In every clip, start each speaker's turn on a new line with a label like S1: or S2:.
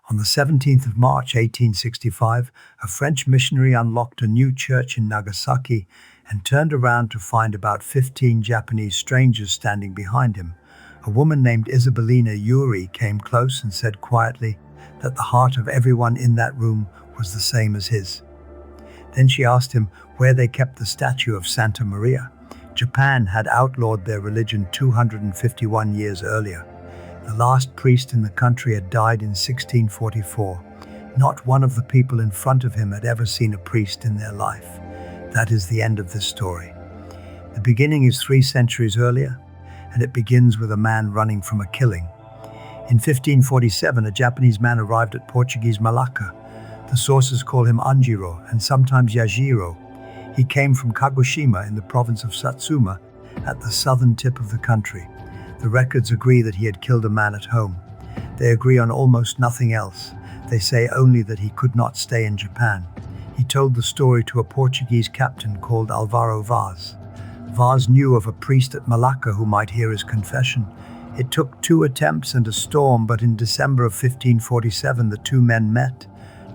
S1: On the 17th of March 1865, a French missionary unlocked a new church in Nagasaki and turned around to find about 15 Japanese strangers standing behind him. A woman named Isabelina Yuri came close and said quietly that the heart of everyone in that room was the same as his. Then she asked him where they kept the statue of Santa Maria. Japan had outlawed their religion 251 years earlier. The last priest in the country had died in 1644. Not one of the people in front of him had ever seen a priest in their life. That is the end of this story. The beginning is 3 centuries earlier, and it begins with a man running from a killing. In 1547, a Japanese man arrived at Portuguese Malacca. The sources call him Anjiro and sometimes Yajiro. He came from Kagoshima in the province of Satsuma at the southern tip of the country. The records agree that he had killed a man at home. They agree on almost nothing else. They say only that he could not stay in Japan. He told the story to a Portuguese captain called Alvaro Vaz. Vaz knew of a priest at Malacca who might hear his confession. It took 2 attempts and a storm, but in December of 1547 the 2 men met.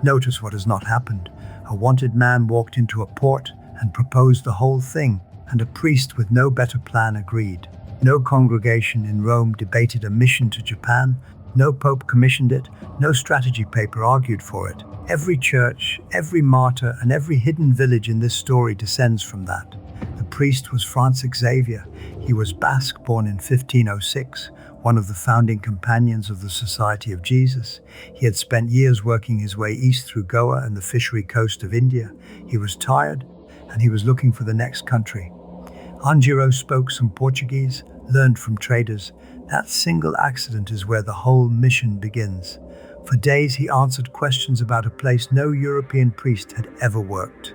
S1: Notice what has not happened. A wanted man walked into a port and proposed the whole thing, and a priest with no better plan agreed. No congregation in Rome debated a mission to Japan. No pope commissioned it. No strategy paper argued for it. Every church, every martyr, and every hidden village in this story descends from that. The priest was Xavier. He was Basque, born in 1506, one of the founding companions of the Society of Jesus. He had spent years working his way east through Goa and the fishery coast of India. He was tired, and he was looking for the next country. Anjiro spoke some Portuguese, learned from traders. That single accident is where the whole mission begins. For days he answered questions about a place no European priest had ever worked.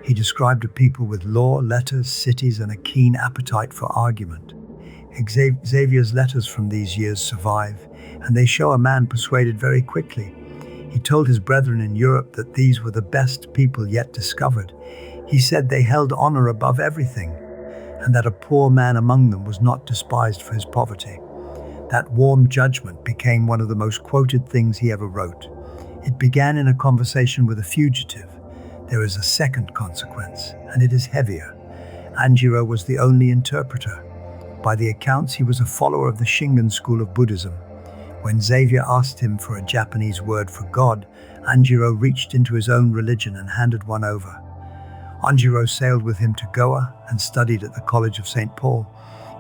S1: He described a people with law, letters, cities, and a keen appetite for argument. Xavier's letters from these years survive, and they show a man persuaded very quickly. He told his brethren in Europe that these were the best people yet discovered. He said they held honor above everything, and that a poor man among them was not despised for his poverty. That warm judgment became one of the most quoted things he ever wrote. It began in a conversation with a fugitive. There is a second consequence, and it is heavier. Anjiro was the only interpreter. By the accounts, he was a follower of the Shingon school of Buddhism. When Xavier asked him for a Japanese word for God, Anjiro reached into his own religion and handed one over. Anjiro sailed with him to Goa and studied at the College of St. Paul.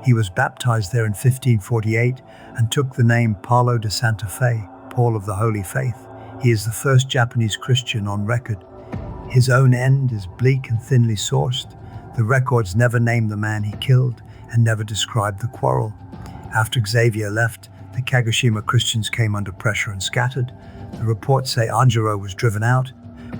S1: He was baptized there in 1548 and took the name Paulo de Santa Fe, Paul of the Holy Faith. He is the first Japanese Christian on record. His own end is bleak and thinly sourced. The records never name the man he killed and never describe the quarrel. After Xavier left, the Kagoshima Christians came under pressure and scattered. The reports say Anjiro was driven out,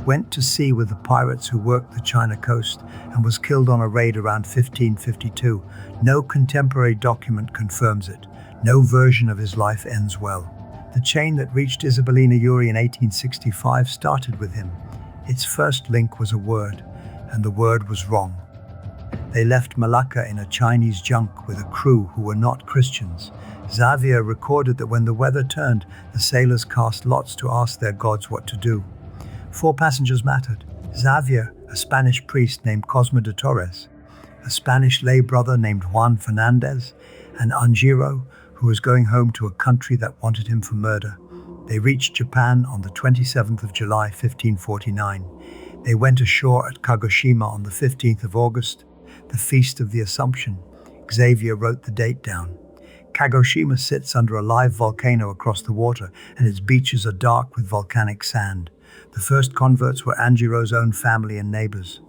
S1: went to sea with the pirates who worked the China coast, and was killed on a raid around 1552. No contemporary document confirms it. No version of his life ends well. The chain that reached Isabelina Yuri in 1865 started with him. Its first link was a word, and the word was wrong. They left Malacca in a Chinese junk with a crew who were not Christians. Xavier recorded that when the weather turned, the sailors cast lots to ask their gods what to do. 4 passengers mattered: Xavier, a Spanish priest named Cosme de Torres, a Spanish lay brother named Juan Fernandez, and Anjiro, who was going home to a country that wanted him for murder. They reached Japan on the 27th of July, 1549. They went ashore at Kagoshima on the 15th of August, the Feast of the Assumption. Xavier wrote the date down. Kagoshima sits under a live volcano across the water, and its beaches are dark with volcanic sand. The first converts were Anjiro's own family and neighbors.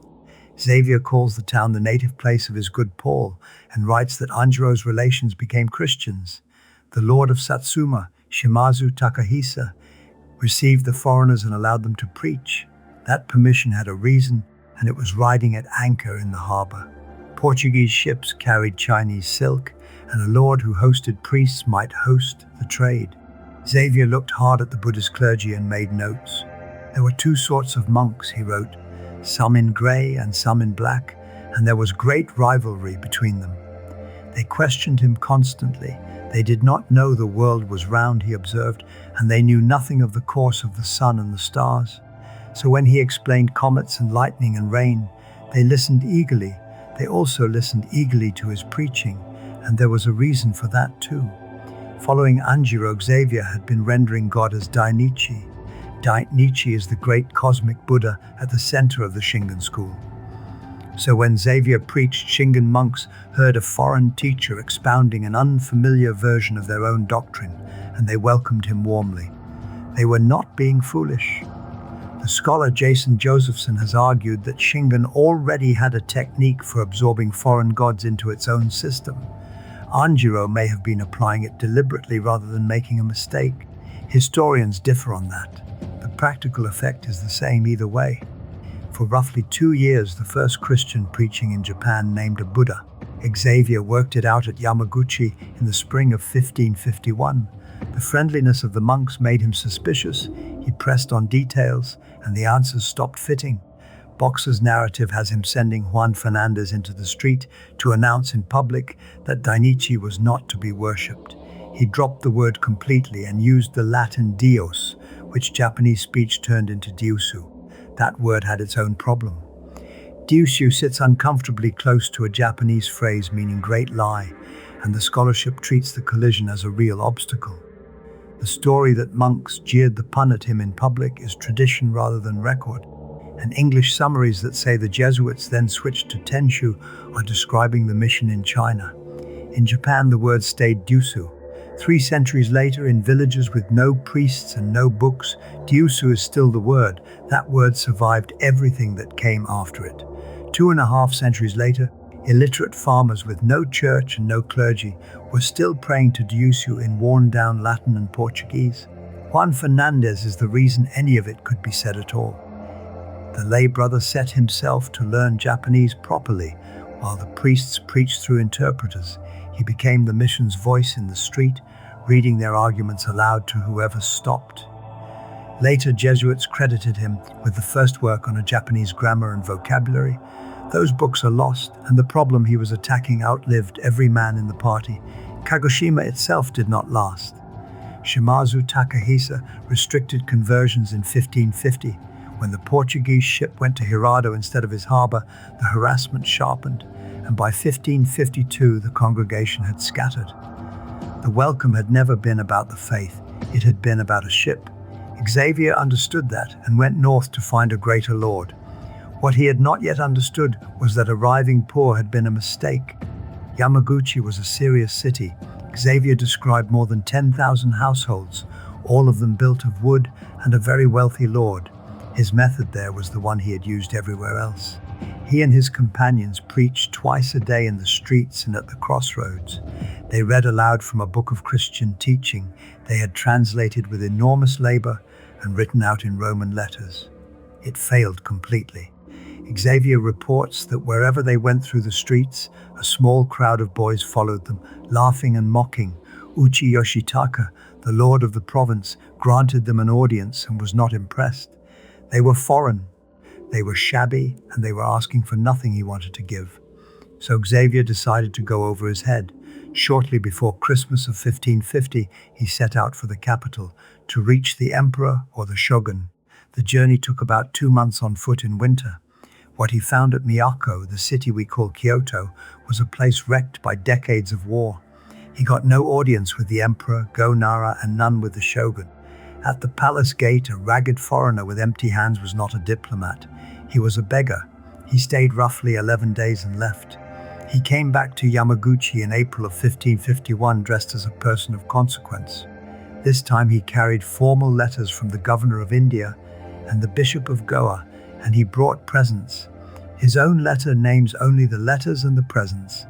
S1: Xavier calls the town the native place of his good Paul and writes that Anjiro's relations became Christians. The Lord of Satsuma, Shimazu Takahisa, received the foreigners and allowed them to preach. That permission had a reason, and it was riding at anchor in the harbor. Portuguese ships carried Chinese silk, and a lord who hosted priests might host the trade. Xavier looked hard at the Buddhist clergy and made notes. There were 2 sorts of monks, he wrote, some in grey and some in black, and there was great rivalry between them. They questioned him constantly. They did not know the world was round, he observed, and they knew nothing of the course of the sun and the stars. So when he explained comets and lightning and rain, they listened eagerly. They also listened eagerly to his preaching, and there was a reason for that too. Following Anjiro, Xavier had been rendering God as Dainichi. Dainichi is the great cosmic Buddha at the center of the Shingon school. So when Xavier preached, Shingon monks heard a foreign teacher expounding an unfamiliar version of their own doctrine, and they welcomed him warmly. They were not being foolish. The scholar Jason Josephson has argued that Shingon already had a technique for absorbing foreign gods into its own system. Anjiro may have been applying it deliberately rather than making a mistake. Historians differ on that. The practical effect is the same either way. For roughly 2 years, the first Christian preaching in Japan named a Buddha. Xavier worked it out at Yamaguchi in the spring of 1551. The friendliness of the monks made him suspicious. He pressed on details, and the answers stopped fitting. Boxer's narrative has him sending Juan Fernandez into the street to announce in public that Dainichi was not to be worshipped. He dropped the word completely and used the Latin Dios, which Japanese speech turned into Diusu. That word had its own problem. Diusu sits uncomfortably close to a Japanese phrase meaning great lie, and the scholarship treats the collision as a real obstacle. The story that monks jeered the pun at him in public is tradition rather than record, and English summaries that say the Jesuits then switched to Tenshu are describing the mission in China. In Japan, the word stayed Diusu. 3 centuries later, in villages with no priests and no books, Diusu is still the word. That word survived everything that came after it. 2.5 centuries later, illiterate farmers with no church and no clergy were still praying to Diusu in worn-down Latin and Portuguese. Juan Fernandez is the reason any of it could be said at all. The lay brother set himself to learn Japanese properly, while the priests preached through interpreters. He became the mission's voice in the street, reading their arguments aloud to whoever stopped. Later, Jesuits credited him with the first work on a Japanese grammar and vocabulary. Those books are lost, and the problem he was attacking outlived every man in the party. Kagoshima itself did not last. Shimazu Takahisa restricted conversions in 1550. When the Portuguese ship went to Hirado instead of his harbor, the harassment sharpened, and by 1552 the congregation had scattered. The welcome had never been about the faith, it had been about a ship. Xavier understood that and went north to find a greater Lord. What he had not yet understood was that arriving poor had been a mistake. Yamaguchi was a serious city. Xavier described more than 10,000 households, all of them built of wood, and a very wealthy lord. His method there was the one he had used everywhere else. He and his companions preached twice a day in the streets and at the crossroads. They read aloud from a book of Christian teaching they had translated with enormous labor and written out in Roman letters. It failed completely. Xavier reports that wherever they went through the streets, a small crowd of boys followed them, laughing and mocking. Uchi Yoshitaka, the lord of the province, granted them an audience and was not impressed. They were foreign. They were shabby, and they were asking for nothing he wanted to give. So Xavier decided to go over his head. Shortly before Christmas of 1550, he set out for the capital to reach the emperor or the shogun. The journey took about 2 months on foot in winter. What he found at Miyako, the city we call Kyoto, was a place wrecked by decades of war. He got no audience with the emperor, Go-Nara, and none with the shogun. At the palace gate, a ragged foreigner with empty hands was not a diplomat. He was a beggar. He stayed roughly 11 days and left. He came back to Yamaguchi in April of 1551 dressed as a person of consequence. This time he carried formal letters from the governor of India and the bishop of Goa, and he brought presents. His own letter names only the letters and the presents.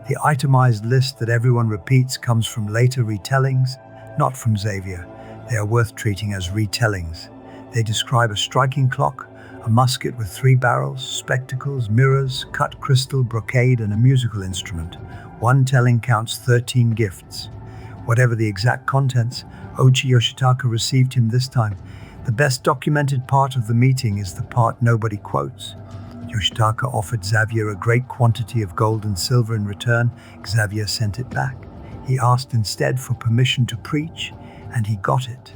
S1: The itemized list that everyone repeats comes from later retellings, not from Xavier. They are worth treating as retellings. They describe a striking clock, a musket with 3 barrels, spectacles, mirrors, cut crystal, brocade, and a musical instrument. One telling counts 13 gifts. Whatever the exact contents, Uchi Yoshitaka received him this time. The best documented part of the meeting is the part nobody quotes. Yoshitaka offered Xavier a great quantity of gold and silver in return. Xavier sent it back. He asked instead for permission to preach, and he got it.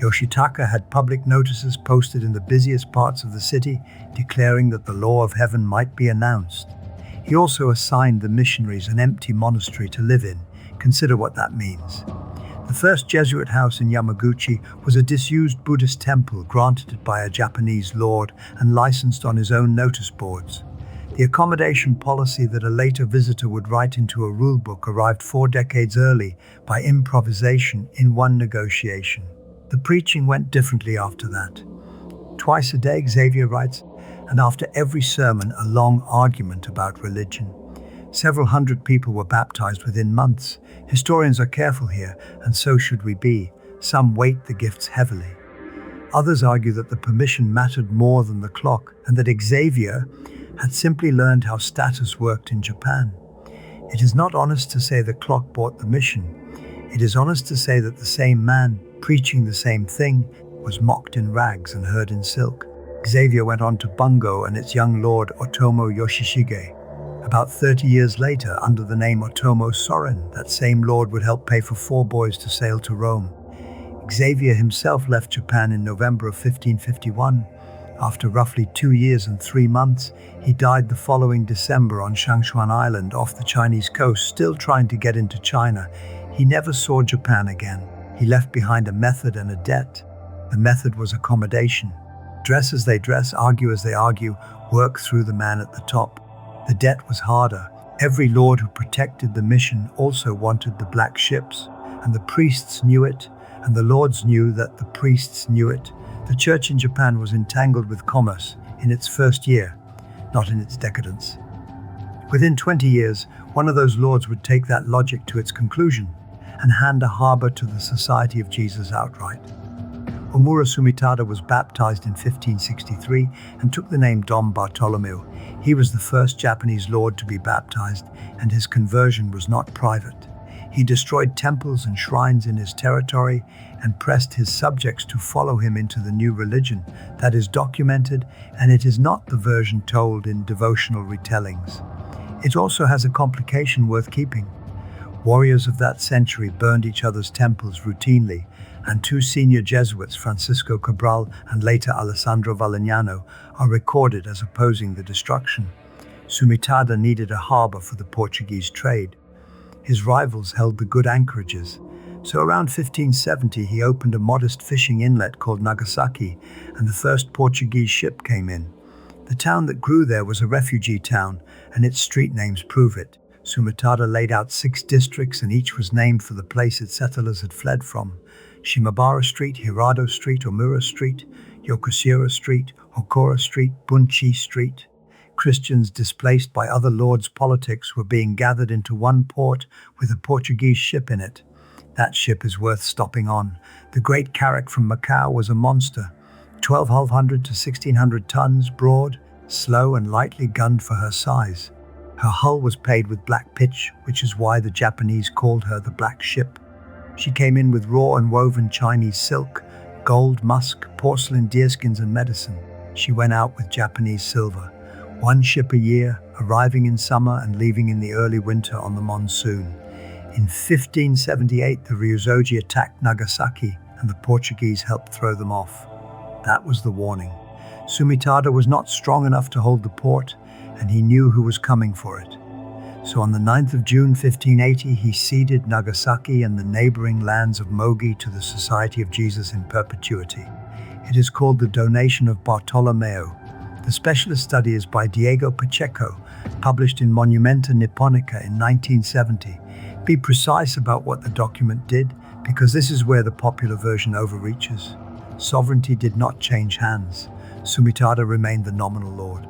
S1: Yoshitaka had public notices posted in the busiest parts of the city declaring that the law of heaven might be announced. He also assigned the missionaries an empty monastery to live in. Consider what that means. The first Jesuit house in Yamaguchi was a disused Buddhist temple granted by a Japanese lord and licensed on his own notice boards. The accommodation policy that a later visitor would write into a rulebook arrived 4 decades early by improvisation in one negotiation. The preaching went differently after that. Twice a day, Xavier writes, and after every sermon, a long argument about religion. Several hundred people were baptized within months. Historians are careful here, and so should we be. Some weight the gifts heavily. Others argue that the permission mattered more than the clock, and that Xavier had simply learned how status worked in Japan. It is not honest to say the clock bought the mission. It is honest to say that the same man, preaching the same thing, was mocked in rags and heard in silk. Xavier went on to Bungo and its young lord Otomo Yoshishige. About 30 years later, under the name Otomo Soren, that same lord would help pay for 4 boys to sail to Rome. Xavier himself left Japan in November of 1551. After roughly 2 years and 3 months, he died the following December on Shangshuan Island off the Chinese coast, still trying to get into China. He never saw Japan again. He left behind a method and a debt. The method was accommodation. Dress as they dress, argue as they argue, work through the man at the top. The debt was harder. Every lord who protected the mission also wanted the black ships, and the priests knew it, and the lords knew that the priests knew it. The church in Japan was entangled with commerce in its first year, not in its decadence. Within 20 years, one of those lords would take that logic to its conclusion and hand a harbor to the Society of Jesus outright. Omura Sumitada was baptized in 1563 and took the name Dom Bartolomeu. He was the first Japanese lord to be baptized, and his conversion was not private. He destroyed temples and shrines in his territory and pressed his subjects to follow him into the new religion. That is documented, and it is not the version told in devotional retellings. It also has a complication worth keeping. Warriors of that century burned each other's temples routinely, and 2 senior Jesuits, Francisco Cabral and later Alessandro Valignano, are recorded as opposing the destruction. Sumitada needed a harbor for the Portuguese trade. His rivals held the good anchorages. So around 1570 he opened a modest fishing inlet called Nagasaki, and the first Portuguese ship came in. The town that grew there was a refugee town, and its street names prove it. Sumitada laid out 6 districts, and each was named for the place its settlers had fled from. Shimabara Street, Hirado Street, Omura Street, Yokosuka Street, Hokora Street, Bunchi Street. Christians displaced by other lords' politics were being gathered into one port with a Portuguese ship in it. That ship is worth stopping on. The Great Carrack from Macau was a monster, 1,200 to 1,600 tons, broad, slow and lightly gunned for her size. Her hull was paved with black pitch, which is why the Japanese called her the Black Ship. She came in with raw and woven Chinese silk, gold, musk, porcelain, deerskins and medicine. She went out with Japanese silver. 1 ship a year, arriving in summer and leaving in the early winter on the monsoon. In 1578, the Ryuzoji attacked Nagasaki, and the Portuguese helped throw them off. That was the warning. Sumitada was not strong enough to hold the port, and he knew who was coming for it. So on the 9th of June 1580, he ceded Nagasaki and the neighboring lands of Mogi to the Society of Jesus in perpetuity. It is called the Donation of Bartolomeo. The specialist study is by Diego Pacheco, published in Monumenta Nipponica in 1970. Be precise about what the document did, because this is where the popular version overreaches. Sovereignty did not change hands. Sumitada remained the nominal lord.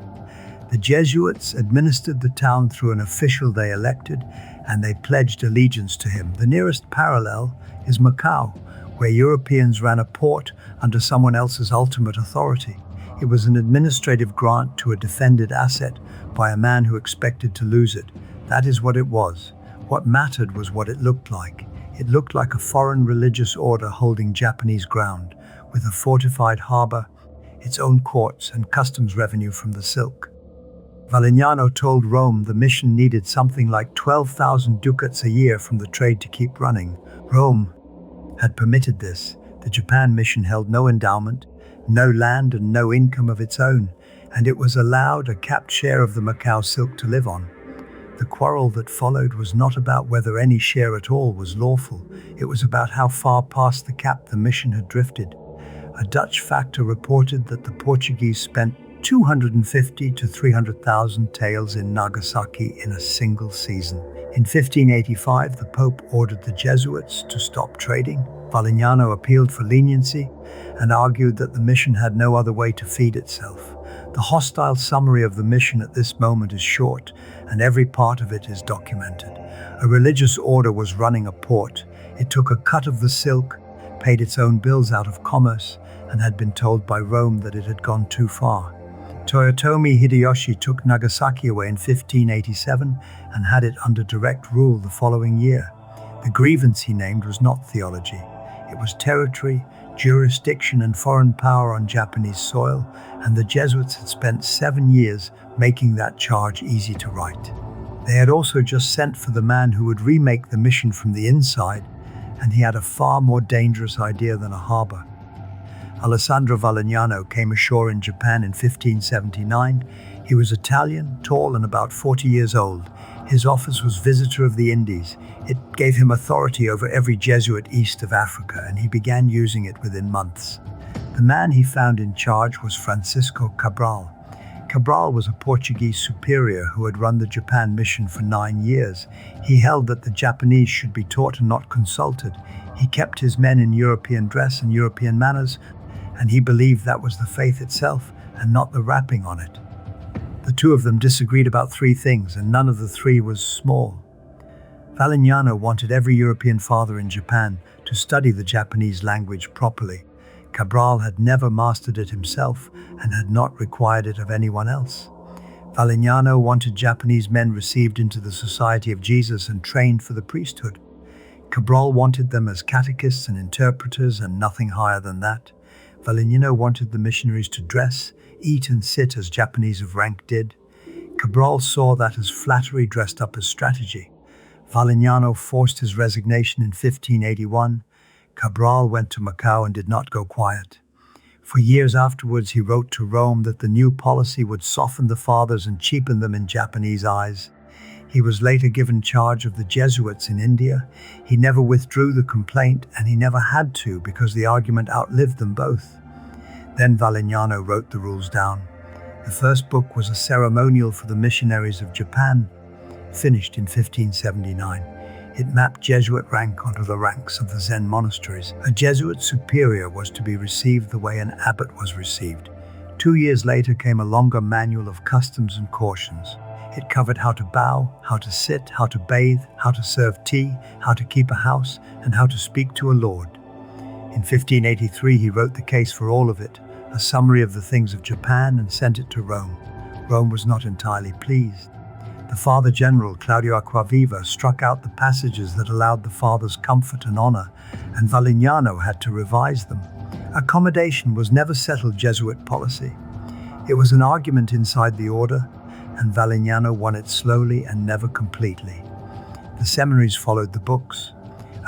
S1: The Jesuits administered the town through an official they elected, and they pledged allegiance to him. The nearest parallel is Macau, where Europeans ran a port under someone else's ultimate authority. It was an administrative grant to a defended asset by a man who expected to lose it. That is what it was. What mattered was what it looked like. It looked like a foreign religious order holding Japanese ground, with a fortified harbor, its own courts, and customs revenue from the silk. Valignano told Rome the mission needed something like 12,000 ducats a year from the trade to keep running. Rome had permitted this. The Japan mission held no endowment, no land and no income of its own, and it was allowed a capped share of the Macau silk to live on. The quarrel that followed was not about whether any share at all was lawful, it was about how far past the cap the mission had drifted. A Dutch factor reported that the Portuguese spent 250 to 300,000 taels in Nagasaki in a single season. In 1585, the Pope ordered the Jesuits to stop trading. Valignano appealed for leniency and argued that the mission had no other way to feed itself. The hostile summary of the mission at this moment is short, and every part of it is documented. A religious order was running a port. It took a cut of the silk, paid its own bills out of commerce, and had been told by Rome that it had gone too far. Toyotomi Hideyoshi took Nagasaki away in 1587 and had it under direct rule the following year. The grievance he named was not theology. It was territory, jurisdiction and foreign power on Japanese soil, and the Jesuits had spent 7 years making that charge easy to write. They had also just sent for the man who would remake the mission from the inside, and he had a far more dangerous idea than a harbor. Alessandro Valignano came ashore in Japan in 1579. He was Italian, tall and about 40 years old. His office was Visitor of the Indies. It gave him authority over every Jesuit east of Africa, and he began using it within months. The man he found in charge was Francisco Cabral. Cabral was a Portuguese superior who had run the Japan mission for 9 years. He held that the Japanese should be taught and not consulted. He kept his men in European dress and European manners, and he believed that was the faith itself and not the wrapping on it. The two of them disagreed about 3 things, and none of the 3 was small. Valignano wanted every European father in Japan to study the Japanese language properly. Cabral had never mastered it himself and had not required it of anyone else. Valignano wanted Japanese men received into the Society of Jesus and trained for the priesthood. Cabral wanted them as catechists and interpreters and nothing higher than that. Valignano wanted the missionaries to dress, eat and sit as Japanese of rank did. Cabral saw that as flattery dressed up as strategy. Valignano forced his resignation in 1581. Cabral went to Macau and did not go quiet. For years afterwards, he wrote to Rome that the new policy would soften the fathers and cheapen them in Japanese eyes. He was later given charge of the Jesuits in India. He never withdrew the complaint, and he never had to because the argument outlived them both. Then Valignano wrote the rules down. The first book was a ceremonial for the missionaries of Japan, finished in 1579. It mapped Jesuit rank onto the ranks of the Zen monasteries. A Jesuit superior was to be received the way an abbot was received. 2 years later came a longer manual of customs and cautions. It covered how to bow, how to sit, how to bathe, how to serve tea, how to keep a house, and how to speak to a lord. In 1583, he wrote the case for all of it, a summary of the things of Japan, and sent it to Rome. Rome was not entirely pleased. The Father General, Claudio Acquaviva, struck out the passages that allowed the Father's comfort and honor, and Valignano had to revise them. Accommodation was never settled Jesuit policy. It was an argument inside the order, and Valignano won it slowly and never completely. The seminaries followed the books.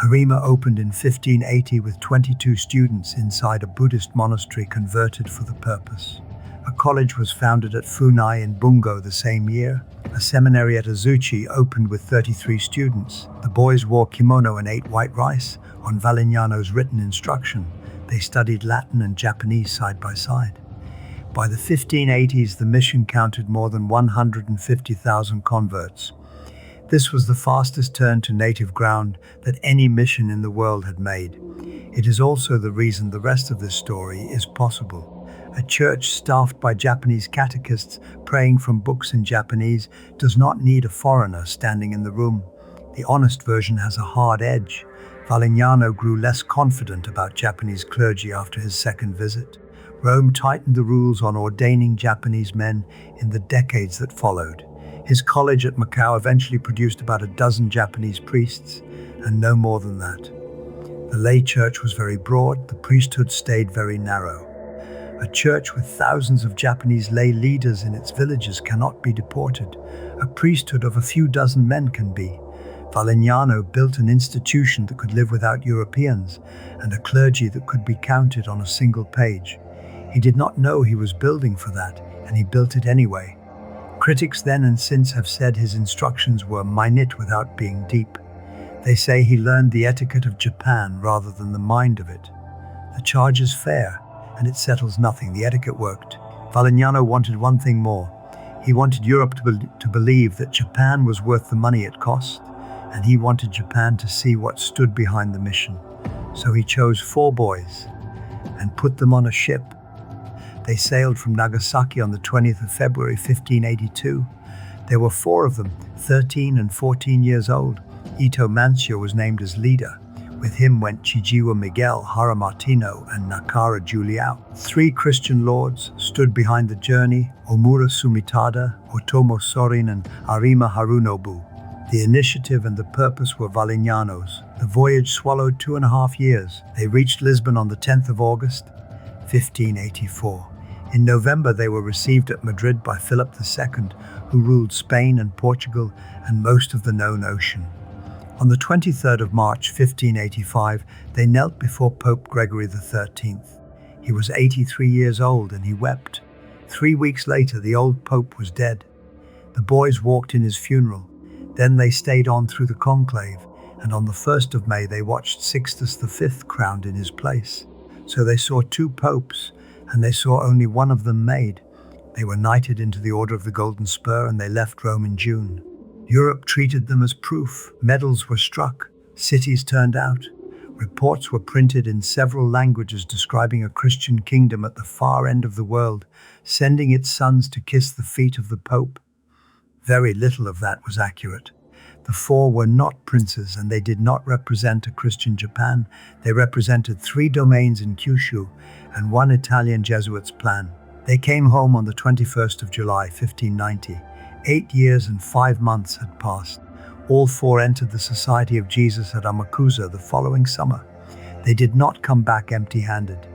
S1: Harima opened in 1580 with 22 students inside a Buddhist monastery converted for the purpose. A college was founded at Funai in Bungo the same year. A seminary at Azuchi opened with 33 students. The boys wore kimono and ate white rice. On Valignano's written instruction, they studied Latin and Japanese side by side. By the 1580s, the mission counted more than 150,000 converts. This was the fastest turn to native ground that any mission in the world had made. It is also the reason the rest of this story is possible. A church staffed by Japanese catechists praying from books in Japanese does not need a foreigner standing in the room. The honest version has a hard edge. Valignano grew less confident about Japanese clergy after his second visit. Rome tightened the rules on ordaining Japanese men in the decades that followed. His college at Macau eventually produced about a dozen Japanese priests, and no more than that. The lay church was very broad, the priesthood stayed very narrow. A church with thousands of Japanese lay leaders in its villages cannot be deported. A priesthood of a few dozen men can be. Valignano built an institution that could live without Europeans, and a clergy that could be counted on a single page. He did not know he was building for that, and he built it anyway. Critics then and since have said his instructions were minute without being deep. They say he learned the etiquette of Japan rather than the mind of it. The charge is fair, and it settles nothing. The etiquette worked. Valignano wanted one thing more. He wanted Europe to believe that Japan was worth the money it cost, and he wanted Japan to see what stood behind the mission. So he chose 4 boys and put them on a ship. They sailed from Nagasaki on the 20th of February 1582. There were 4 of them, 13 and 14 years old. Ito Mancio was named as leader. With him went Chijiwa Miguel, Hara Martino, and Nakara Juliao. 3 Christian lords stood behind the journey: Omura Sumitada, Otomo Sorin, and Arima Harunobu. The initiative and the purpose were Valignano's. The voyage swallowed 2.5 years. They reached Lisbon on the 10th of August, 1584. In November, they were received at Madrid by Philip II, who ruled Spain and Portugal and most of the known ocean. On the 23rd of March 1585, they knelt before Pope Gregory XIII. He was 83 years old and he wept. 3 weeks later, the old pope was dead. The boys walked in his funeral. Then they stayed on through the conclave, and on the 1st of May they watched Sixtus V crowned in his place. So they saw 2 popes, and they saw only one of them made. They were knighted into the Order of the Golden Spur, and they left Rome in June. Europe treated them as proof. Medals were struck. Cities turned out. Reports were printed in several languages describing a Christian kingdom at the far end of the world, sending its sons to kiss the feet of the Pope. Very little of that was accurate. The 4 were not princes, and they did not represent a Christian Japan. They represented 3 domains in Kyushu and 1 Italian Jesuit's plan. They came home on the 21st of July, 1590. 8 years and 5 months had passed. All 4 entered the Society of Jesus at Amakusa the following summer. They did not come back empty-handed.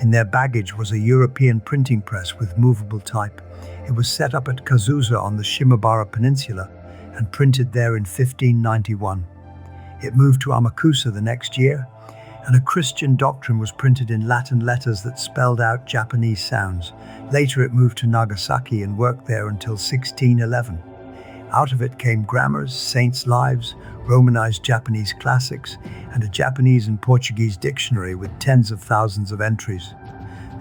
S1: In their baggage was a European printing press with movable type. It was set up at Kazusa on the Shimabara Peninsula and printed there in 1591. It moved to Amakusa the next year, and a Christian doctrine was printed in Latin letters that spelled out Japanese sounds. Later it moved to Nagasaki and worked there until 1611. Out of it came grammars, saints' lives, Romanized Japanese classics, and a Japanese and Portuguese dictionary with tens of thousands of entries.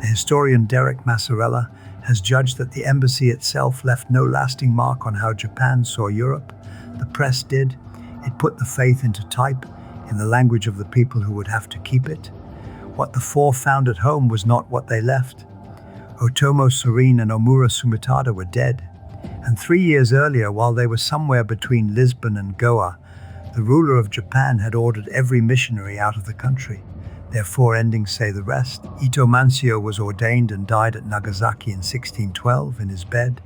S1: The historian Derek Massarella has judged that the embassy itself left no lasting mark on how Japan saw Europe. The press did. It put the faith into type, in the language of the people who would have to keep it. What the 4 found at home was not what they left. Otomo Sorin and Omura Sumitada were dead, and 3 years earlier, while they were somewhere between Lisbon and Goa, the ruler of Japan had ordered every missionary out of the country. Their 4 endings say the rest. Ito Mancio was ordained and died at Nagasaki in 1612 in his bed.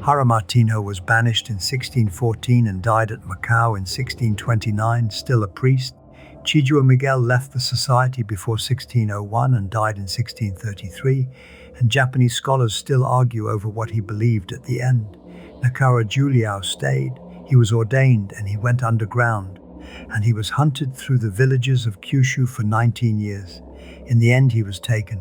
S1: Hara Martino was banished in 1614 and died at Macau in 1629, still a priest. Chijiwa Miguel left the society before 1601 and died in 1633, and Japanese scholars still argue over what he believed at the end. Nakara Juliao stayed. He was ordained and he went underground, and he was hunted through the villages of Kyushu for 19 years. In the end, he was taken.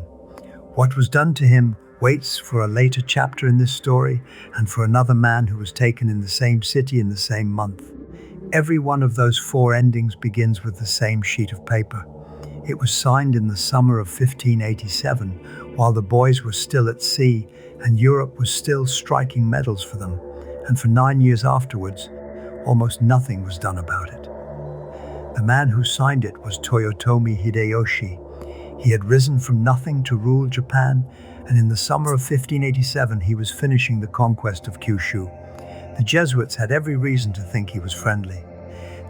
S1: What was done to him waits for a later chapter in this story, and for another man who was taken in the same city in the same month. Every one of those 4 endings begins with the same sheet of paper. It was signed in the summer of 1587, while the boys were still at sea, and Europe was still striking medals for them. And for 9 years afterwards, almost nothing was done about it. The man who signed it was Toyotomi Hideyoshi. He had risen from nothing to rule Japan, and in the summer of 1587 he was finishing the conquest of Kyushu. The Jesuits had every reason to think he was friendly.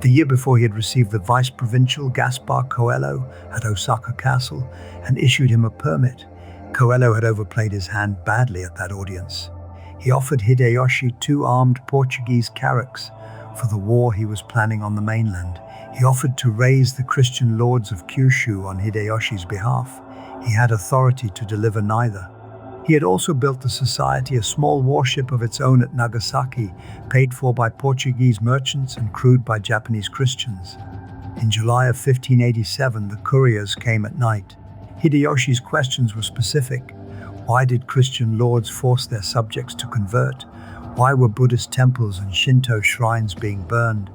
S1: The year before, he had received the vice-provincial Gaspar Coelho at Osaka Castle and issued him a permit. Coelho had overplayed his hand badly at that audience. He offered Hideyoshi 2 armed Portuguese carracks for the war he was planning on the mainland. He offered to raise the Christian lords of Kyushu on Hideyoshi's behalf. He had authority to deliver neither. He had also built the Society, a small warship of its own at Nagasaki, paid for by Portuguese merchants and crewed by Japanese Christians. In July of 1587, the couriers came at night. Hideyoshi's questions were specific. Why did Christian lords force their subjects to convert? Why were Buddhist temples and Shinto shrines being burned?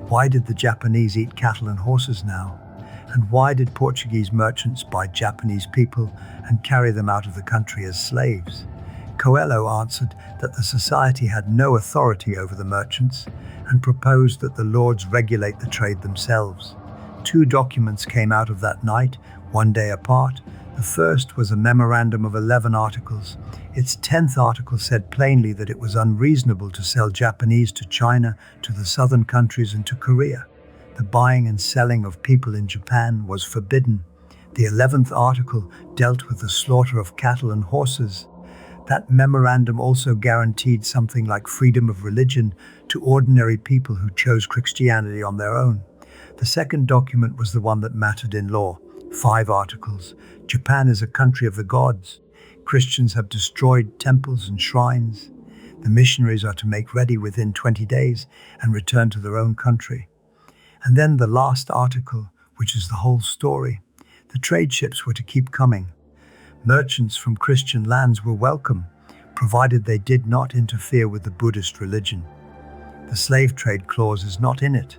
S1: Why did the Japanese eat cattle and horses now? And why did Portuguese merchants buy Japanese people and carry them out of the country as slaves? Coelho answered that the society had no authority over the merchants and proposed that the lords regulate the trade themselves. 2 documents came out of that night, one day apart. The first was a memorandum of 11 articles. Its 10th article said plainly that it was unreasonable to sell Japanese to China, to the southern countries, and to Korea. The buying and selling of people in Japan was forbidden. The 11th article dealt with the slaughter of cattle and horses. That memorandum also guaranteed something like freedom of religion to ordinary people who chose Christianity on their own. The second document was the one that mattered in law. 5 articles. Japan is a country of the gods. Christians have destroyed temples and shrines. The missionaries are to make ready within 20 days and return to their own country. And then the last article, which is the whole story. The trade ships were to keep coming. Merchants from Christian lands were welcome, provided they did not interfere with the Buddhist religion. The slave trade clause is not in it.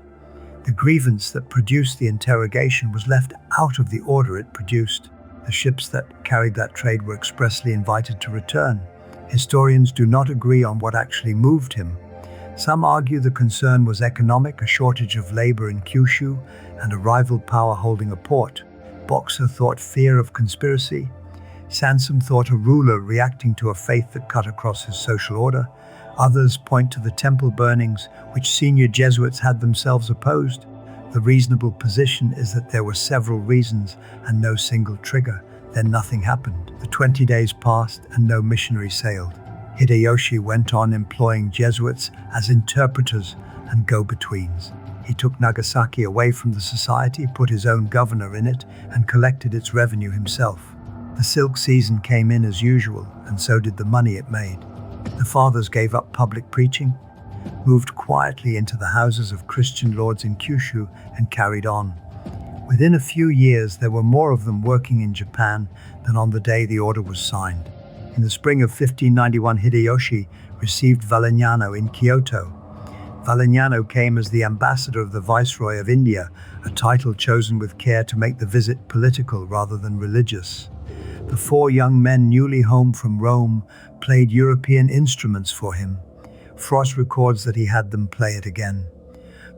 S1: The grievance that produced the interrogation was left out of the order it produced. The ships that carried that trade were expressly invited to return. Historians do not agree on what actually moved him. Some argue the concern was economic, a shortage of labor in Kyushu, and a rival power holding a port. Boxer thought fear of conspiracy. Sansom thought a ruler reacting to a faith that cut across his social order. Others point to the temple burnings, which senior Jesuits had themselves opposed. The reasonable position is that there were several reasons and no single trigger. Then nothing happened. The 20 days passed and no missionary sailed. Hideyoshi went on employing Jesuits as interpreters and go-betweens. He took Nagasaki away from the society, put his own governor in it, and collected its revenue himself. The silk season came in as usual, and so did the money it made. The fathers gave up public preaching, moved quietly into the houses of Christian lords in Kyushu, and carried on. Within a few years, there were more of them working in Japan than on the day the order was signed. In the spring of 1591, Hideyoshi received Valignano in Kyoto. Valignano came as the ambassador of the Viceroy of India, a title chosen with care to make the visit political rather than religious. The 4 young men newly home from Rome played European instruments for him. Frost records that he had them play it again.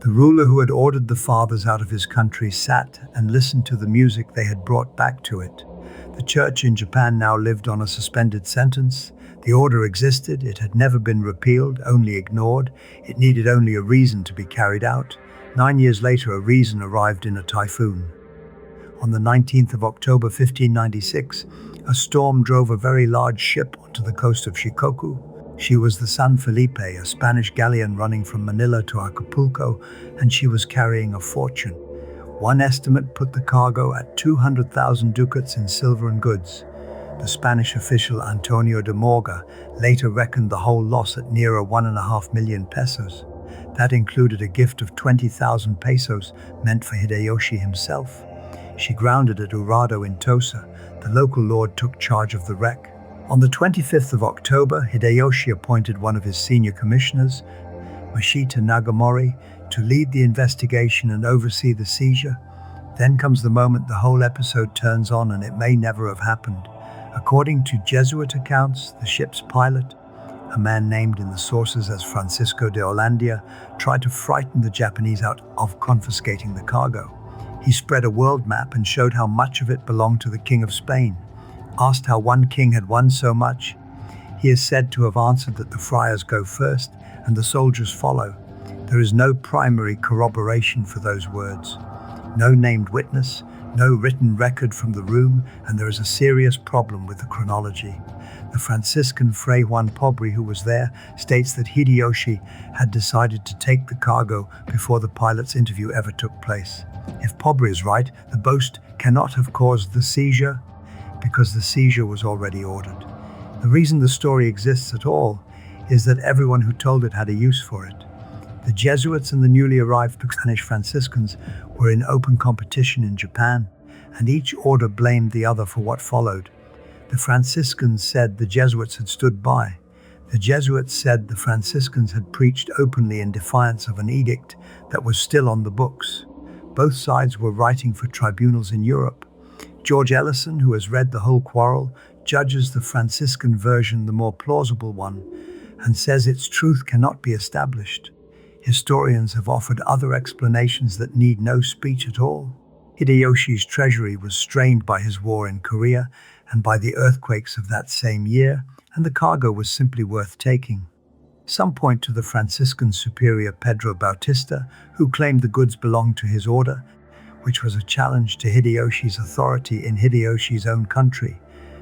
S1: The ruler who had ordered the fathers out of his country sat and listened to the music they had brought back to it. The church in Japan now lived on a suspended sentence. The order existed, it had never been repealed, only ignored. It needed only a reason to be carried out. 9 years later, a reason arrived in a typhoon. On the 19th of October 1596, a storm drove a very large ship onto the coast of Shikoku. She was the San Felipe, a Spanish galleon running from Manila to Acapulco, and she was carrying a fortune. One estimate put the cargo at 200,000 ducats in silver and goods. The Spanish official Antonio de Morga later reckoned the whole loss at nearer 1.5 million pesos. That included a gift of 20,000 pesos meant for Hideyoshi himself. She grounded at Urado in Tosa. The local lord took charge of the wreck. On the 25th of October, Hideyoshi appointed one of his senior commissioners, Mashita Nagamori, to lead the investigation and oversee the seizure. Then comes the moment the whole episode turns on, and it may never have happened. According to Jesuit accounts, the ship's pilot, a man named in the sources as Francisco de Hollandia, tried to frighten the Japanese out of confiscating the cargo. He spread a world map and showed how much of it belonged to the King of Spain. Asked how one king had won so much, he is said to have answered that the friars go first and the soldiers follow. There is no primary corroboration for those words. No named witness, no written record from the room, and there is a serious problem with the chronology. The Franciscan Fray Juan Pobri, who was there, states that Hideyoshi had decided to take the cargo before the pilot's interview ever took place. If Pobri is right, the Boast cannot have caused the seizure, because the seizure was already ordered. The reason the story exists at all is that everyone who told it had a use for it. The Jesuits and the newly arrived Spanish Franciscans were in open competition in Japan, and each order blamed the other for what followed. The Franciscans said the Jesuits had stood by. The Jesuits said the Franciscans had preached openly in defiance of an edict that was still on the books. Both sides were writing for tribunals in Europe. George Ellison, who has read the whole quarrel, judges the Franciscan version the more plausible one, and says its truth cannot be established. Historians have offered other explanations that need no speech at all. Hideyoshi's treasury was strained by his war in Korea and by the earthquakes of that same year, and the cargo was simply worth taking. Some point to the Franciscan superior Pedro Bautista, who claimed the goods belonged to his order, which was a challenge to Hideyoshi's authority in Hideyoshi's own country.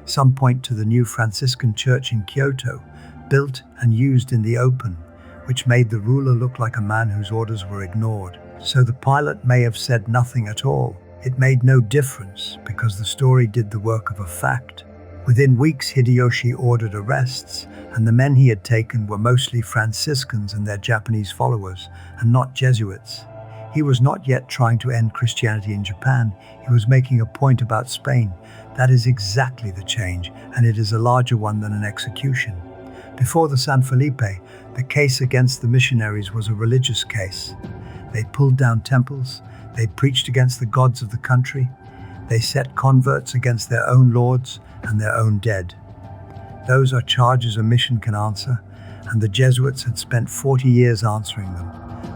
S1: Some point to the new Franciscan church in Kyoto, built and used in the open, which made the ruler look like a man whose orders were ignored. So the pilot may have said nothing at all. It made no difference because the story did the work of a fact. Within weeks, Hideyoshi ordered arrests, and the men he had taken were mostly Franciscans and their Japanese followers, and not Jesuits. He was not yet trying to end Christianity in Japan. He was making a point about Spain. That is exactly the change, and it is a larger one than an execution. Before the San Felipe, the case against the missionaries was a religious case. They pulled down temples, they preached against the gods of the country, they set converts against their own lords and their own dead. Those are charges a mission can answer, and the Jesuits had spent 40 years answering them.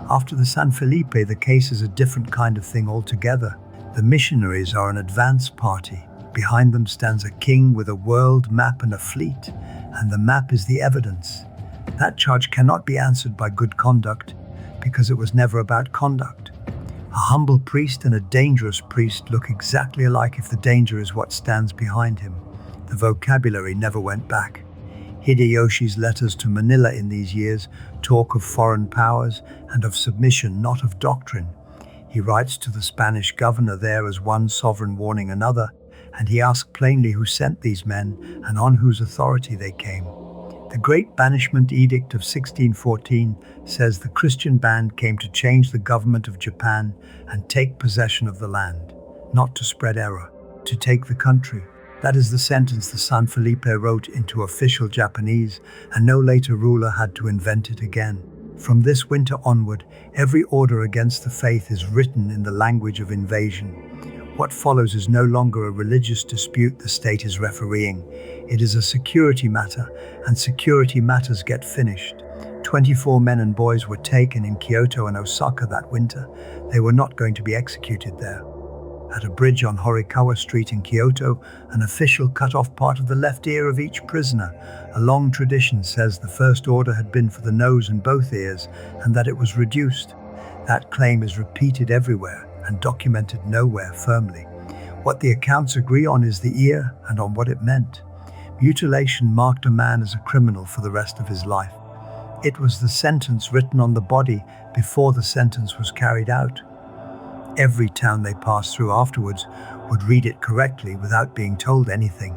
S1: After the San Felipe, the case is a different kind of thing altogether. The missionaries are an advance party. Behind them stands a king with a world map and a fleet, and the map is the evidence. That charge cannot be answered by good conduct, because it was never about conduct. A humble priest and a dangerous priest look exactly alike if the danger is what stands behind him. The vocabulary never went back. Hideyoshi's letters to Manila in these years talk of foreign powers and of submission, not of doctrine. He writes to the Spanish governor there as one sovereign warning another, and he asks plainly who sent these men and on whose authority they came. The Great Banishment Edict of 1614 says the Christian band came to change the government of Japan and take possession of the land, not to spread error, to take the country. That is the sentence the San Felipe wrote into official Japanese, and no later ruler had to invent it again. From this winter onward, every order against the faith is written in the language of invasion. What follows is no longer a religious dispute the state is refereeing. It is a security matter, and security matters get finished. 24 men and boys were taken in Kyoto and Osaka that winter. They were not going to be executed there. At a bridge on Horikawa Street in Kyoto, an official cut off part of the left ear of each prisoner. A long tradition says the first order had been for the nose and both ears, and that it was reduced. That claim is repeated everywhere and documented nowhere firmly. What the accounts agree on is the ear and on what it meant. Mutilation marked a man as a criminal for the rest of his life. It was the sentence written on the body before the sentence was carried out. Every town they passed through afterwards would read it correctly without being told anything.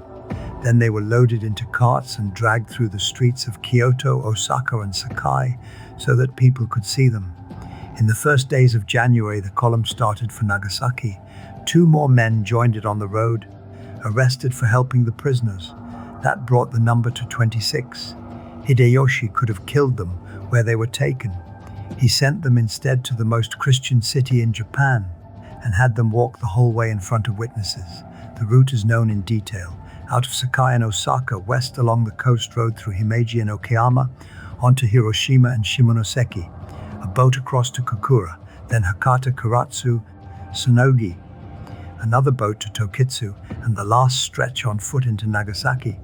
S1: Then they were loaded into carts and dragged through the streets of Kyoto, Osaka, and Sakai so that people could see them. In the first days of January, the column started for Nagasaki. 2 more men joined it on the road, arrested for helping the prisoners. That brought the number to 26. Hideyoshi could have killed them where they were taken. He sent them instead to the most Christian city in Japan and had them walk the whole way in front of witnesses. The route is known in detail. Out of Sakai and Osaka, west along the coast road through Himeji and Okayama, onto Hiroshima and Shimonoseki, a boat across to Kokura, then Hakata, Karatsu, Sonogi, another boat to Tokitsu, and the last stretch on foot into Nagasaki.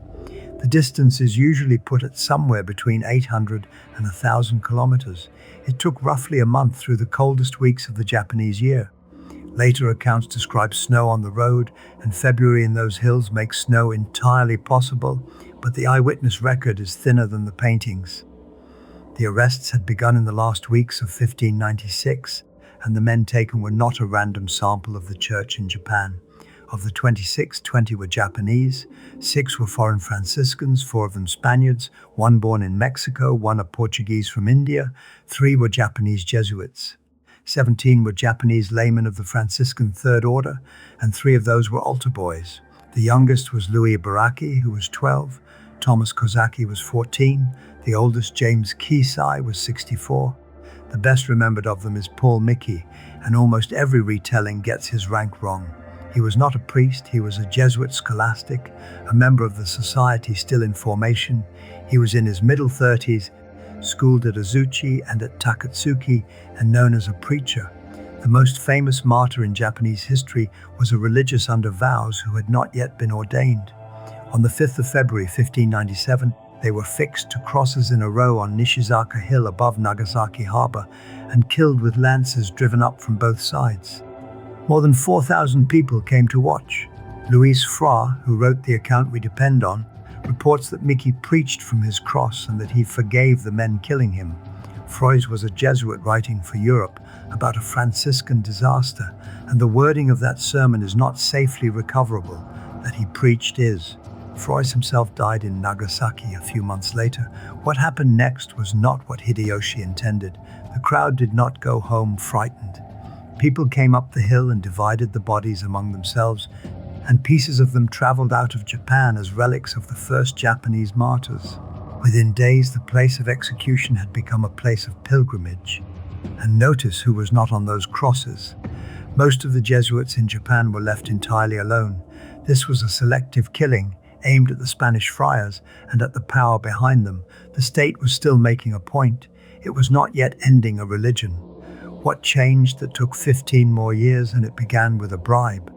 S1: The distance is usually put at somewhere between 800 and 1,000 kilometers. It took roughly a month through the coldest weeks of the Japanese year. Later accounts describe snow on the road, and February in those hills makes snow entirely possible, but the eyewitness record is thinner than the paintings. The arrests had begun in the last weeks of 1596, and the men taken were not a random sample of the church in Japan. Of the 26, 20 were Japanese, 6 were foreign Franciscans, 4 of them Spaniards, 1 born in Mexico, 1 a Portuguese from India, 3 were Japanese Jesuits. 17 were Japanese laymen of the Franciscan Third Order, and 3 of those were altar boys. The youngest was Louis Baraki, who was 12, Thomas Kozaki was 14, the oldest, James Kisai, was 64. The best remembered of them is Paul Mickey, and almost every retelling gets his rank wrong. He was not a priest, he was a Jesuit scholastic, a member of the society still in formation. He was in his middle 30s, schooled at Azuchi and at Takatsuki, and known as a preacher. The most famous martyr in Japanese history was a religious under vows who had not yet been ordained. On the 5th of February 1597, they were fixed to crosses in a row on Nishizaka Hill above Nagasaki harbor and killed with lances driven up from both sides. More than 4,000 people came to watch. Louis Fra, who wrote the account we depend on, reports that Mickey preached from his cross and that he forgave the men killing him. Frois was a Jesuit writing for Europe about a Franciscan disaster, and the wording of that sermon is not safely recoverable. That he preached is. Frois himself died in Nagasaki a few months later. What happened next was not what Hideyoshi intended. The crowd did not go home frightened. People came up the hill and divided the bodies among themselves, and pieces of them traveled out of Japan as relics of the first Japanese martyrs. Within days, the place of execution had become a place of pilgrimage. And notice who was not on those crosses. Most of the Jesuits in Japan were left entirely alone. This was a selective killing aimed at the Spanish friars and at the power behind them. The state was still making a point. It was not yet ending a religion. What changed that took 15 more years, and it began with a bribe?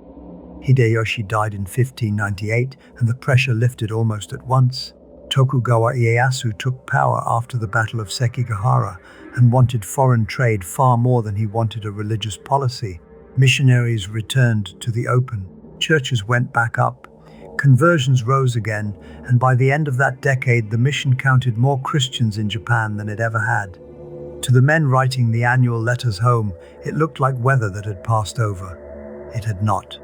S1: Hideyoshi died in 1598, and the pressure lifted almost at once. Tokugawa Ieyasu took power after the Battle of Sekigahara and wanted foreign trade far more than he wanted a religious policy. Missionaries returned to the open. Churches went back up. Conversions rose again, and by the end of that decade, the mission counted more Christians in Japan than it ever had. To the men writing the annual letters home, it looked like weather that had passed over. It had not.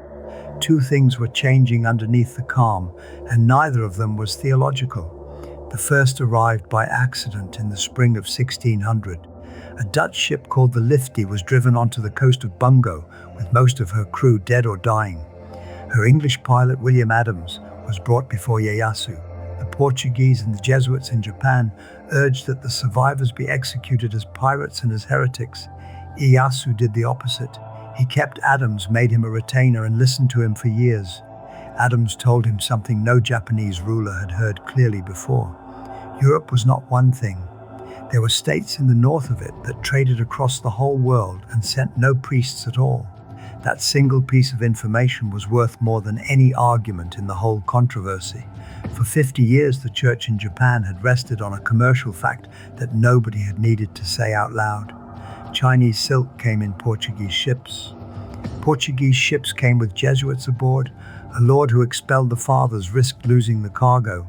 S1: 2 things were changing underneath the calm, and neither of them was theological. The first arrived by accident in the spring of 1600. A Dutch ship called the Lifty was driven onto the coast of Bungo, with most of her crew dead or dying. Her English pilot, William Adams, was brought before Ieyasu. The Portuguese and the Jesuits in Japan urged that the survivors be executed as pirates and as heretics. Ieyasu did the opposite. He kept Adams, made him a retainer, and listened to him for years. Adams told him something no Japanese ruler had heard clearly before. Europe was not one thing. There were states in the north of it that traded across the whole world and sent no priests at all. That single piece of information was worth more than any argument in the whole controversy. For 50 years, the church in Japan had rested on a commercial fact that nobody had needed to say out loud. Chinese silk came in Portuguese ships. Portuguese ships came with Jesuits aboard. A lord who expelled the fathers risked losing the cargo.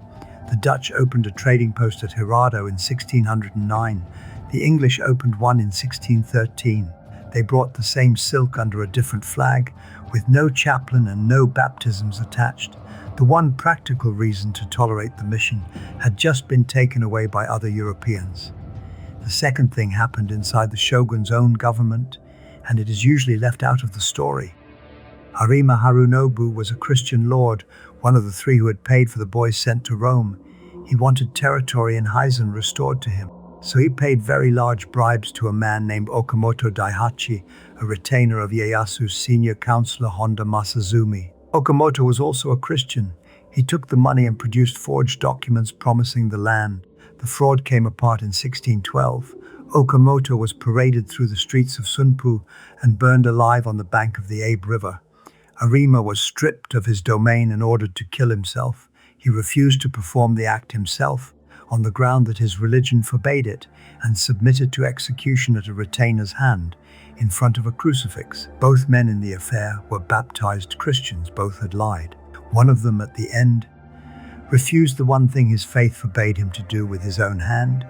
S1: The Dutch opened a trading post at Hirado in 1609. The English opened one in 1613. They brought the same silk under a different flag, with no chaplain and no baptisms attached. The one practical reason to tolerate the mission had just been taken away by other Europeans. The second thing happened inside the shogun's own government, and it is usually left out of the story. Arima Harunobu was a Christian lord, one of the 3 who had paid for the boys sent to Rome. He wanted territory in Heisen restored to him, so he paid very large bribes to a man named Okamoto Daihachi, a retainer of Ieyasu's senior counselor Honda Masazumi. Okamoto was also a Christian. He took the money and produced forged documents promising the land. The fraud came apart in 1612. Okamoto was paraded through the streets of Sunpu and burned alive on the bank of the Abe River. Arima was stripped of his domain and ordered to kill himself. He refused to perform the act himself, on the ground that his religion forbade it, and submitted to execution at a retainer's hand, in front of a crucifix. Both men in the affair were baptized Christians. Both had lied. One of them, at the end, refused the one thing his faith forbade him to do with his own hand.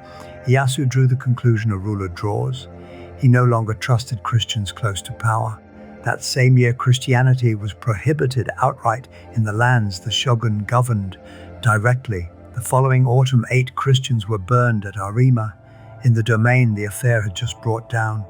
S1: Ieyasu drew the conclusion a ruler draws. He no longer trusted Christians close to power. That same year, Christianity was prohibited outright in the lands the shogun governed directly. The following autumn, 8 Christians were burned at Arima, in the domain the affair had just brought down.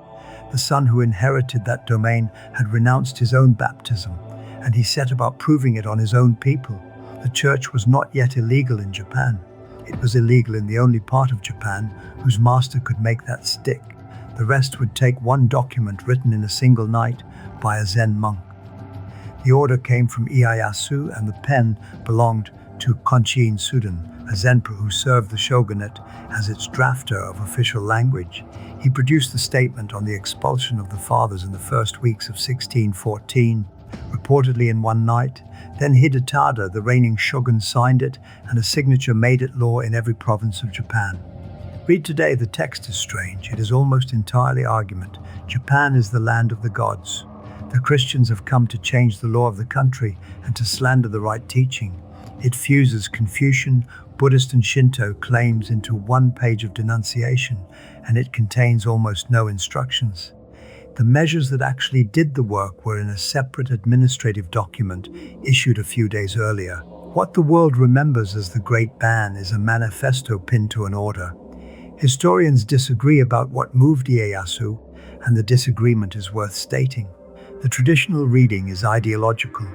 S1: The son who inherited that domain had renounced his own baptism, and he set about proving it on his own people. The church was not yet illegal in Japan. It was illegal in the only part of Japan whose master could make that stick. The rest would take one document written in a single night by a Zen monk. The order came from Ieyasu, and the pen belonged to Konshin Sudan, a Zenpa who served the shogunate as its drafter of official language. He produced the statement on the expulsion of the fathers in the first weeks of 1614, reportedly in one night. Then Hidetada, the reigning shogun, signed it, and a signature made it law in every province of Japan. Read today, the text is strange. It is almost entirely argument. Japan is the land of the gods. The Christians have come to change the law of the country and to slander the right teaching. It fuses Confucian, Buddhist and Shinto claims into one page of denunciation, and it contains almost no instructions. The measures that actually did the work were in a separate administrative document issued a few days earlier. What the world remembers as the Great Ban is a manifesto pinned to an order. Historians disagree about what moved Ieyasu, and the disagreement is worth stating. The traditional reading is ideological.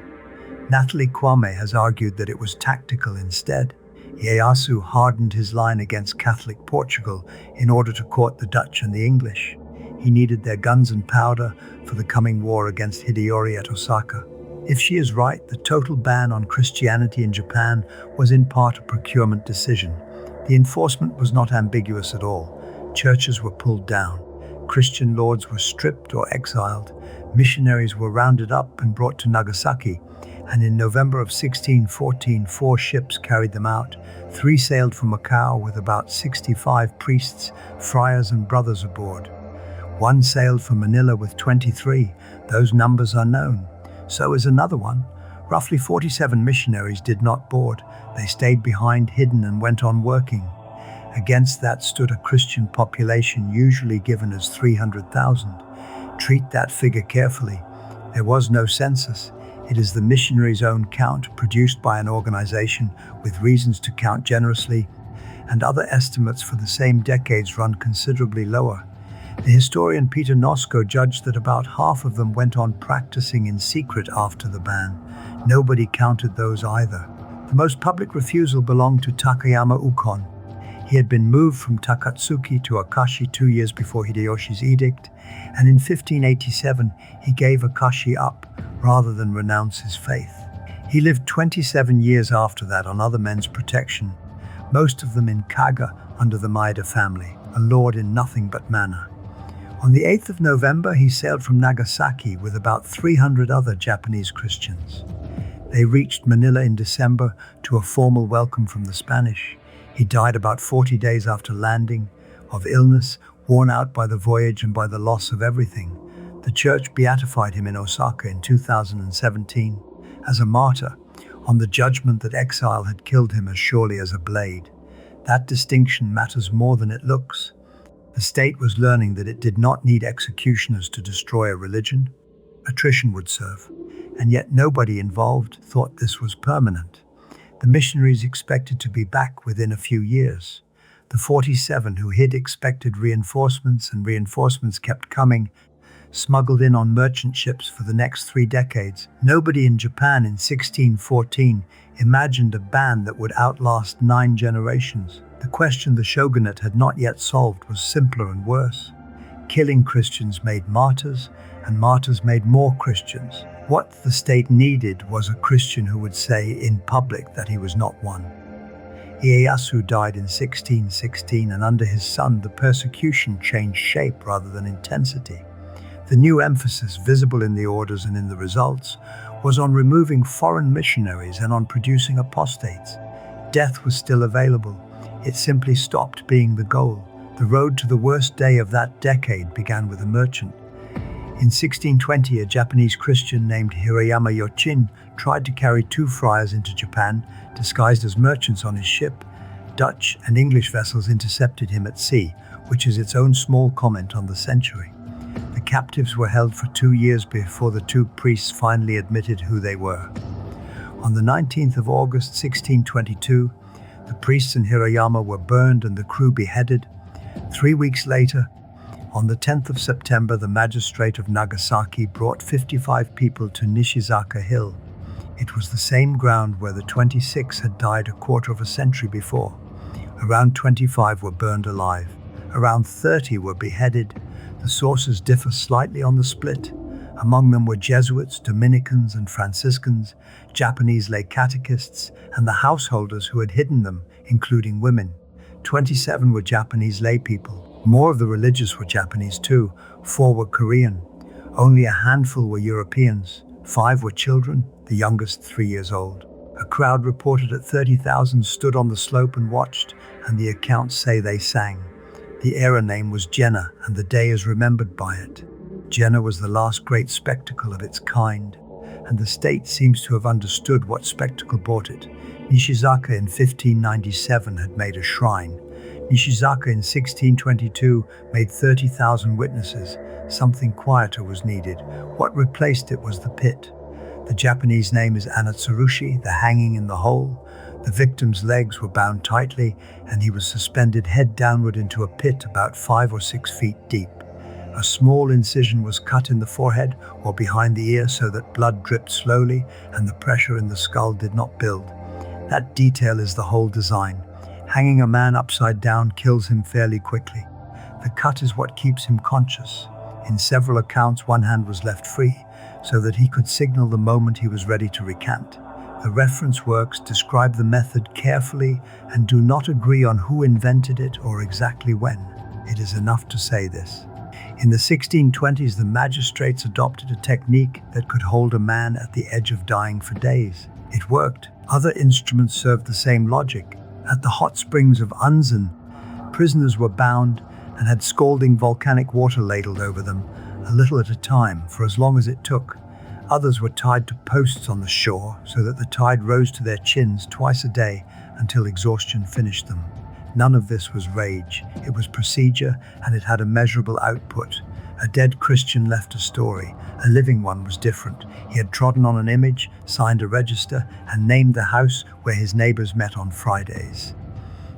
S1: Natalie Kwame has argued that it was tactical instead. Ieyasu hardened his line against Catholic Portugal in order to court the Dutch and the English. He needed their guns and powder for the coming war against Hideyoshi at Osaka. If she is right, the total ban on Christianity in Japan was in part a procurement decision. The enforcement was not ambiguous at all. Churches were pulled down. Christian lords were stripped or exiled. Missionaries were rounded up and brought to Nagasaki, and in November of 1614, 4 ships carried them out. 3 sailed from Macau with about 65 priests, friars and brothers aboard. 1 sailed from Manila with 23. Those numbers are known. So is another one. Roughly 47 missionaries did not board. They stayed behind, hidden, and went on working. Against that stood a Christian population usually given as 300,000. Treat that figure carefully. There was no census. It is the missionaries' own count, produced by an organization with reasons to count generously, and other estimates for the same decades run considerably lower. The historian Peter Nosko judged that about half of them went on practicing in secret after the ban. Nobody counted those either. The most public refusal belonged to Takayama Ukon. He had been moved from Takatsuki to Akashi 2 years before Hideyoshi's edict, and in 1587 he gave Akashi up rather than renounce his faith. He lived 27 years after that on other men's protection, most of them in Kaga under the Maeda family, a lord in nothing but manner. On the 8th of November, he sailed from Nagasaki with about 300 other Japanese Christians. They reached Manila in December to a formal welcome from the Spanish. He died about 40 days after landing, of illness, worn out by the voyage and by the loss of everything. The church beatified him in Osaka in 2017 as a martyr, on the judgment that exile had killed him as surely as a blade. That distinction matters more than it looks. The state was learning that it did not need executioners to destroy a religion. Attrition would serve, and yet nobody involved thought this was permanent. The missionaries expected to be back within a few years. The 47 who hid expected reinforcements, and reinforcements kept coming, smuggled in on merchant ships for the next 3 decades. Nobody in Japan in 1614 imagined a ban that would outlast 9 generations. The question the shogunate had not yet solved was simpler and worse. Killing Christians made martyrs, and martyrs made more Christians. What the state needed was a Christian who would say in public that he was not one. Ieyasu died in 1616, and under his son the persecution changed shape rather than intensity. The new emphasis, visible in the orders and in the results, was on removing foreign missionaries and on producing apostates. Death was still available. It simply stopped being the goal. The road to the worst day of that decade began with a merchant. In 1620, a Japanese Christian named Hirayama Yochin tried to carry 2 friars into Japan, disguised as merchants on his ship. Dutch and English vessels intercepted him at sea, which is its own small comment on the century. The captives were held for 2 years before the two priests finally admitted who they were. On the 19th of August 1622, the priests in Hirayama were burned and the crew beheaded. 3 weeks later, on the 10th of September, the magistrate of Nagasaki brought 55 people to Nishizaka Hill. It was the same ground where the 26 had died a quarter of a century before. Around 25 were burned alive. Around 30 were beheaded. The sources differ slightly on the split. Among them were Jesuits, Dominicans and Franciscans, Japanese lay catechists, and the householders who had hidden them, including women. 27 were Japanese lay people. More of the religious were Japanese too. 4 were Korean. Only a handful were Europeans. 5 were children, the youngest 3 years old. A crowd reported at 30,000 stood on the slope and watched, and the accounts say they sang. The era name was Genna, and the day is remembered by it. Genna was the last great spectacle of its kind, and the state seems to have understood what spectacle brought it. Nishizaka in 1597 had made a shrine. Nishizaka in 1622 made 30,000 witnesses. Something quieter was needed. What replaced it was the pit. The Japanese name is anatsurushi, the hanging in the hole. The victim's legs were bound tightly, and he was suspended head downward into a pit about 5 or 6 feet deep. A small incision was cut in the forehead or behind the ear so that blood dripped slowly and the pressure in the skull did not build. That detail is the whole design. Hanging a man upside down kills him fairly quickly. The cut is what keeps him conscious. In several accounts, one hand was left free so that he could signal the moment he was ready to recant. The reference works describe the method carefully and do not agree on who invented it or exactly when. It is enough to say this. In the 1620s, the magistrates adopted a technique that could hold a man at the edge of dying for days. It worked. Other instruments served the same logic. At the hot springs of Unzen, prisoners were bound and had scalding volcanic water ladled over them, a little at a time, for as long as it took. Others were tied to posts on the shore so that the tide rose to their chins twice a day until exhaustion finished them. None of this was rage. It was procedure, and it had a measurable output. A dead Christian left a story. A living one was different. He had trodden on an image, signed a register, and named the house where his neighbors met on Fridays.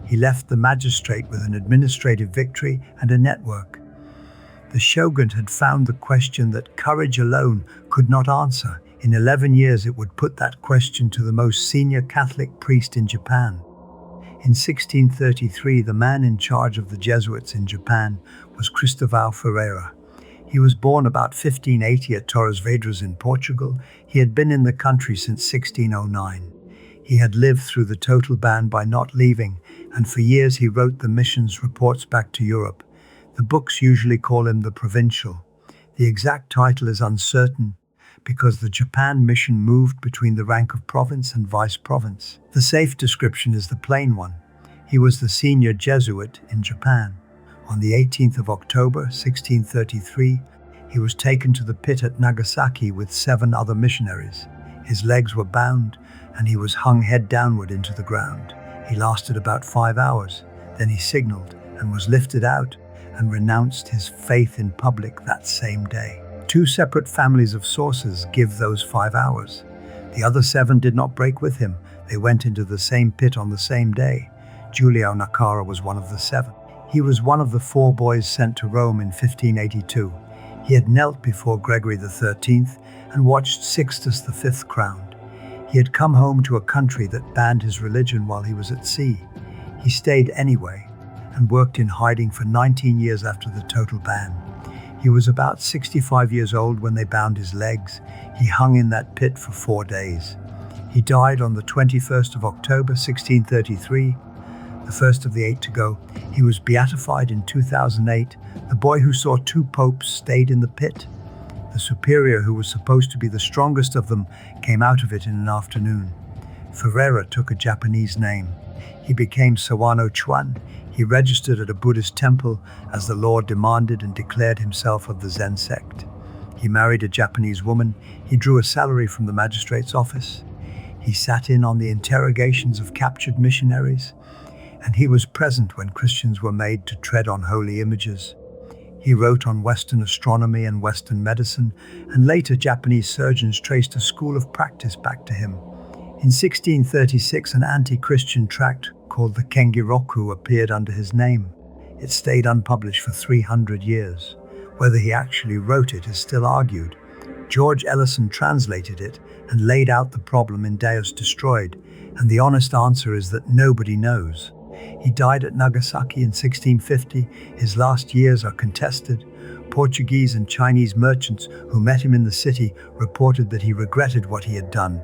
S1: He left the magistrate with an administrative victory and a network. The shogun had found the question that courage alone could not answer. In 11 years, it would put that question to the most senior Catholic priest in Japan. In 1633, the man in charge of the Jesuits in Japan was Cristóvão Ferreira. He was born about 1580 at Torres Vedras in Portugal. He had been in the country since 1609. He had lived through the total ban by not leaving, and for years he wrote the mission's reports back to Europe. The books usually call him the provincial. The exact title is uncertain because the Japan mission moved between the rank of province and vice-province. The safe description is the plain one. He was the senior Jesuit in Japan. On the 18th of October, 1633, he was taken to the pit at Nagasaki with 7 other missionaries. His legs were bound, and he was hung head downward into the ground. He lasted about 5 hours. Then he signaled and was lifted out and renounced his faith in public that same day. 2 separate families of sources give those 5 hours. The other 7 did not break with him. They went into the same pit on the same day. Giulio Nakara was one of the 7. He was one of the 4 boys sent to Rome in 1582. He had knelt before Gregory XIII and watched Sixtus V crowned. He had come home to a country that banned his religion while he was at sea. He stayed anyway and worked in hiding for 19 years after the total ban. He was about 65 years old when they bound his legs. He hung in that pit for 4 days. He died on the 21st of October, 1633, the first of the 8 to go. He was beatified in 2008. The boy who saw 2 popes stayed in the pit. The superior, who was supposed to be the strongest of them, came out of it in an afternoon. Ferreira took a Japanese name. He became Sawano Chuan. He registered at a Buddhist temple as the law demanded and declared himself of the Zen sect. He married a Japanese woman. He drew a salary from the magistrate's office. He sat in on the interrogations of captured missionaries, and he was present when Christians were made to tread on holy images. He wrote on Western astronomy and Western medicine, and later Japanese surgeons traced a school of practice back to him. In 1636, an anti-Christian tract called the Kengiroku appeared under his name. It stayed unpublished for 300 years. Whether he actually wrote it is still argued. George Ellison translated it and laid out the problem in Deus Destroyed, and the honest answer is that nobody knows. He died at Nagasaki in 1650. His last years are contested. Portuguese and Chinese merchants who met him in the city reported that he regretted what he had done.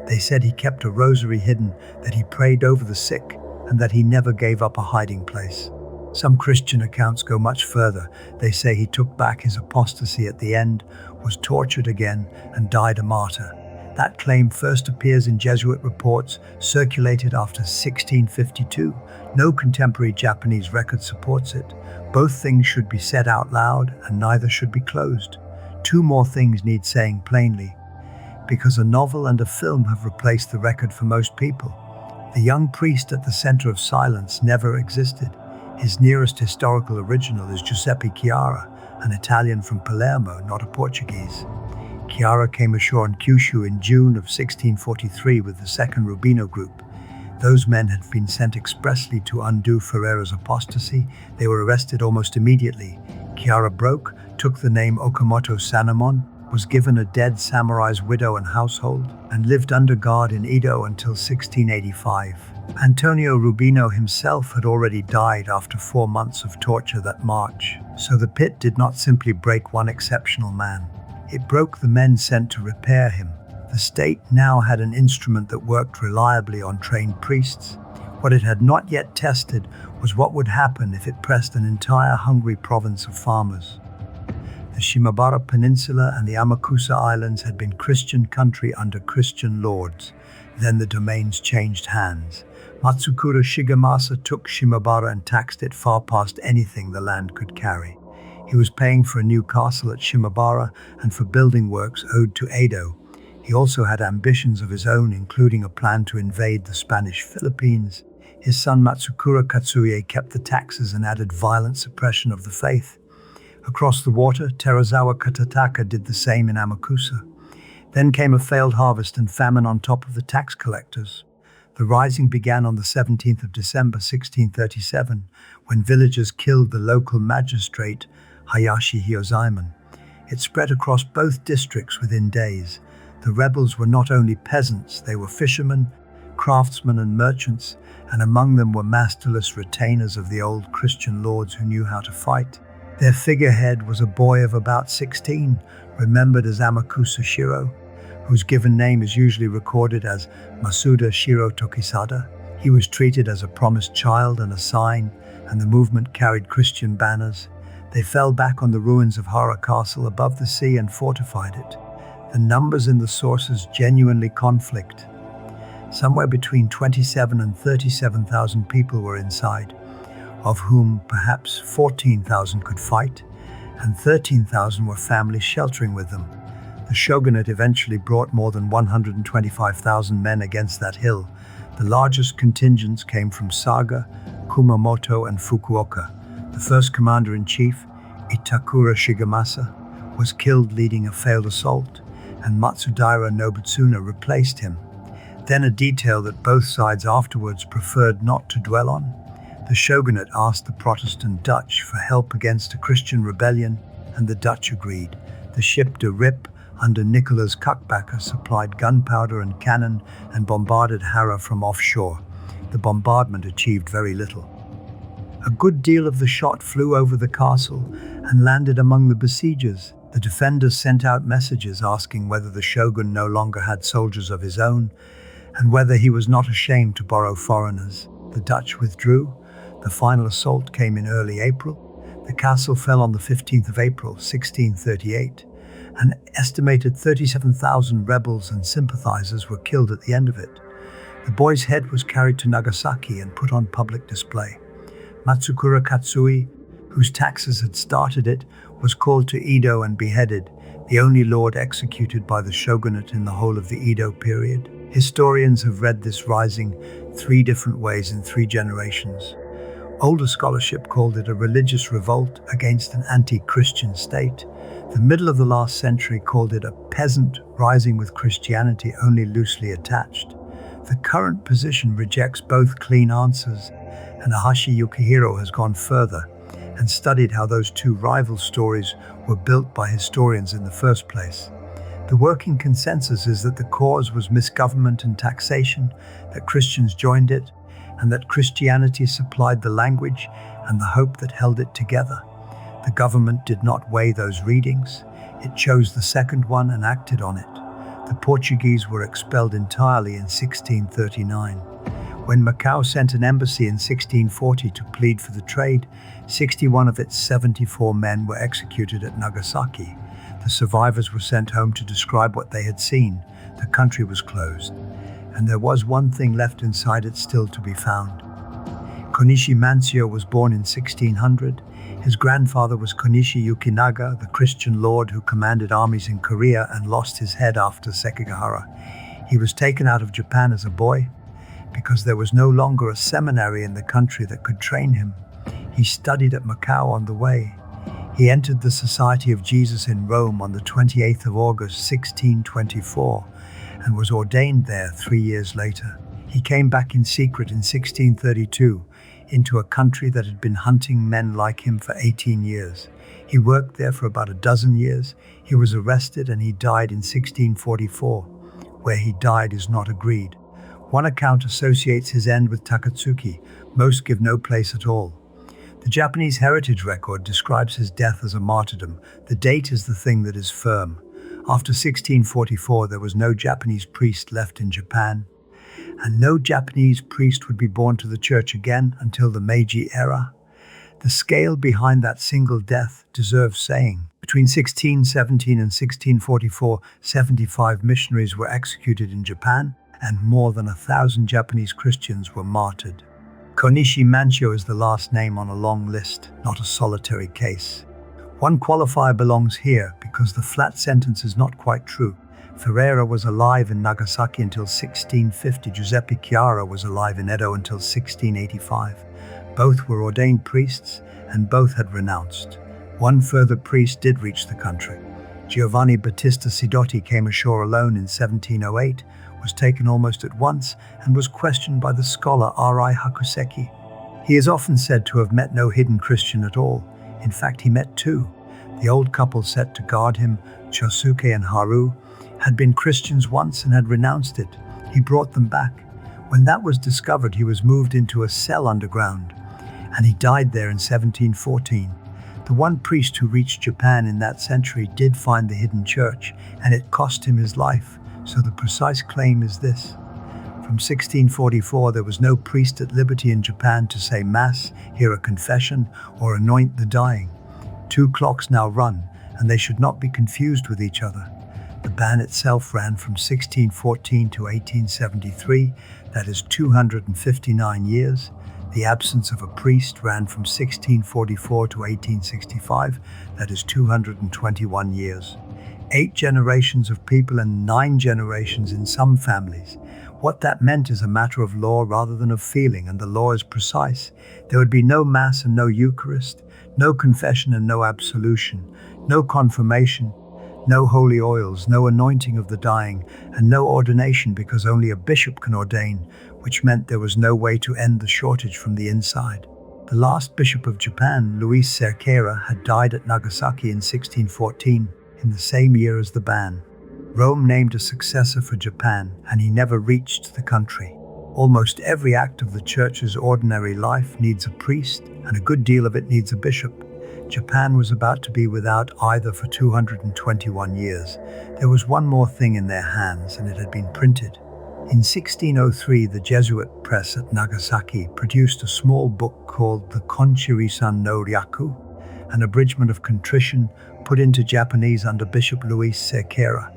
S1: They said he kept a rosary hidden, that he prayed over the sick, and that he never gave up a hiding place. Some Christian accounts go much further. They say he took back his apostasy at the end, was tortured again, and died a martyr. That claim first appears in Jesuit reports circulated after 1652. No contemporary Japanese record supports it. Both things should be said out loud, and neither should be closed. Two more things need saying plainly, because a novel and a film have replaced the record for most people. The young priest at the center of silence never existed. His nearest historical original is Giuseppe Chiara, an Italian from Palermo, not a Portuguese. Chiara came ashore in Kyushu in June of 1643 with the Second Rubino group. Those men had been sent expressly to undo Ferreira's apostasy. They were arrested almost immediately. Chiara broke, took the name Okamoto Sanemon, was given a dead samurai's widow and household, and lived under guard in Edo until 1685. Antonio Rubino himself had already died after 4 months of torture that March, so the pit did not simply break one exceptional man. It broke the men sent to repair him. The state now had an instrument that worked reliably on trained priests. What it had not yet tested was what would happen if it pressed an entire hungry province of farmers. The Shimabara Peninsula and the Amakusa Islands had been Christian country under Christian lords. Then the domains changed hands. Matsukura Shigemasa took Shimabara and taxed it far past anything the land could carry. He was paying for a new castle at Shimabara and for building works owed to Edo. He also had ambitions of his own, including a plan to invade the Spanish Philippines. His son Matsukura Katsuie kept the taxes and added violent suppression of the faith. Across the water, Terazawa Katataka did the same in Amakusa. Then came a failed harvest and famine on top of the tax collectors. The rising began on the 17th of December 1637, when villagers killed the local magistrate, Hayashi Hyozaemon. It spread across both districts within days. The rebels were not only peasants, they were fishermen, craftsmen and merchants, and among them were masterless retainers of the old Christian lords who knew how to fight. Their figurehead was a boy of about 16, remembered as Amakusa Shiro, whose given name is usually recorded as Masuda Shiro Tokisada. He was treated as a promised child and a sign, and the movement carried Christian banners. They fell back on the ruins of Hara Castle above the sea and fortified it. The numbers in the sources genuinely conflict. Somewhere between 27 and 37,000 people were inside, of whom perhaps 14,000 could fight, and 13,000 were families sheltering with them. The shogunate eventually brought more than 125,000 men against that hill. The largest contingents came from Saga, Kumamoto, and Fukuoka. The first commander-in-chief, Itakura Shigemasa, was killed leading a failed assault, and Matsudaira Nobutsuna replaced him. Then a detail that both sides afterwards preferred not to dwell on. The shogunate asked the Protestant Dutch for help against a Christian rebellion, and the Dutch agreed. The ship de Rip, under Nicholas Kuckbacker, supplied gunpowder and cannon and bombarded Hara from offshore. The bombardment achieved very little. A good deal of the shot flew over the castle and landed among the besiegers. The defenders sent out messages asking whether the shogun no longer had soldiers of his own and whether he was not ashamed to borrow foreigners. The Dutch withdrew. The final assault came in early April. The castle fell on the 15th of April, 1638. An estimated 37,000 rebels and sympathizers were killed at the end of it. The boy's head was carried to Nagasaki and put on public display. Matsukura Katsui, whose taxes had started it, was called to Edo and beheaded, the only lord executed by the shogunate in the whole of the Edo period. Historians have read this rising 3 different ways in 3 generations. Older scholarship called it a religious revolt against an anti-Christian state. The middle of the last century called it a peasant rising with Christianity only loosely attached. The current position rejects both clean answers, and Ahashi Yukihiro has gone further and studied how those two rival stories were built by historians in the first place. The working consensus is that the cause was misgovernment and taxation, that Christians joined it, and that Christianity supplied the language and the hope that held it together. The government did not weigh those readings. It chose the second one and acted on it. The Portuguese were expelled entirely in 1639. When Macau sent an embassy in 1640 to plead for the trade, 61 of its 74 men were executed at Nagasaki. The survivors were sent home to describe what they had seen. The country was closed, and there was one thing left inside it still to be found. Konishi Mansio was born in 1600. His grandfather was Konishi Yukinaga, the Christian lord who commanded armies in Korea and lost his head after Sekigahara. He was taken out of Japan as a boy because there was no longer a seminary in the country that could train him. He studied at Macau on the way. He entered the Society of Jesus in Rome on the 28th of August 1624 and was ordained there 3 years later. He came back in secret in 1632 into a country that had been hunting men like him for 18 years. He worked there for about a dozen years. He was arrested and he died in 1644. Where he died is not agreed. One account associates his end with Takatsuki. Most give no place at all. The Japanese heritage record describes his death as a martyrdom. The date is the thing that is firm. After 1644, there was no Japanese priest left in Japan, and no Japanese priest would be born to the church again until the Meiji era. The scale behind that single death deserves saying. Between 1617 and 1644, 75 missionaries were executed in Japan, and more than 1,000 Japanese Christians were martyred. Konishi Mansio is the last name on a long list, not a solitary case. One qualifier belongs here because the flat sentence is not quite true. Ferreira was alive in Nagasaki until 1650. Giuseppe Chiara was alive in Edo until 1685. Both were ordained priests, and both had renounced. One further priest did reach the country. Giovanni Battista Sidotti came ashore alone in 1708, was taken almost at once, and was questioned by the scholar R.I. Hakuseki. He is often said to have met no hidden Christian at all. In fact, he met two. The old couple set to guard him, Chosuke and Haru, had been Christians once and had renounced it. He brought them back. When that was discovered, he was moved into a cell underground, and he died there in 1714. The one priest who reached Japan in that century did find the hidden church, and it cost him his life, so the precise claim is this. From 1644, there was no priest at liberty in Japan to say Mass, hear a confession, or anoint the dying. 2 clocks now run, and they should not be confused with each other. The ban itself ran from 1614 to 1873, that is 259 years. The absence of a priest ran from 1644 to 1865, that is 221 years. 8 generations of people and 9 generations in some families. What that meant is a matter of law rather than of feeling, and the law is precise. There would be no Mass and no Eucharist, no confession and no absolution, no confirmation, no holy oils, no anointing of the dying, and no ordination because only a bishop can ordain, which meant there was no way to end the shortage from the inside. The last bishop of Japan, Luis Cerqueira, had died at Nagasaki in 1614, in the same year as the ban. Rome named a successor for Japan, and he never reached the country. Almost every act of the church's ordinary life needs a priest, and a good deal of it needs a bishop. Japan was about to be without either for 221 years. There was one more thing in their hands, and it had been printed. In 1603, the Jesuit press at Nagasaki produced a small book called the Konchiri-san no Ryaku, an abridgment of contrition put into Japanese under Bishop Luis Cerqueira.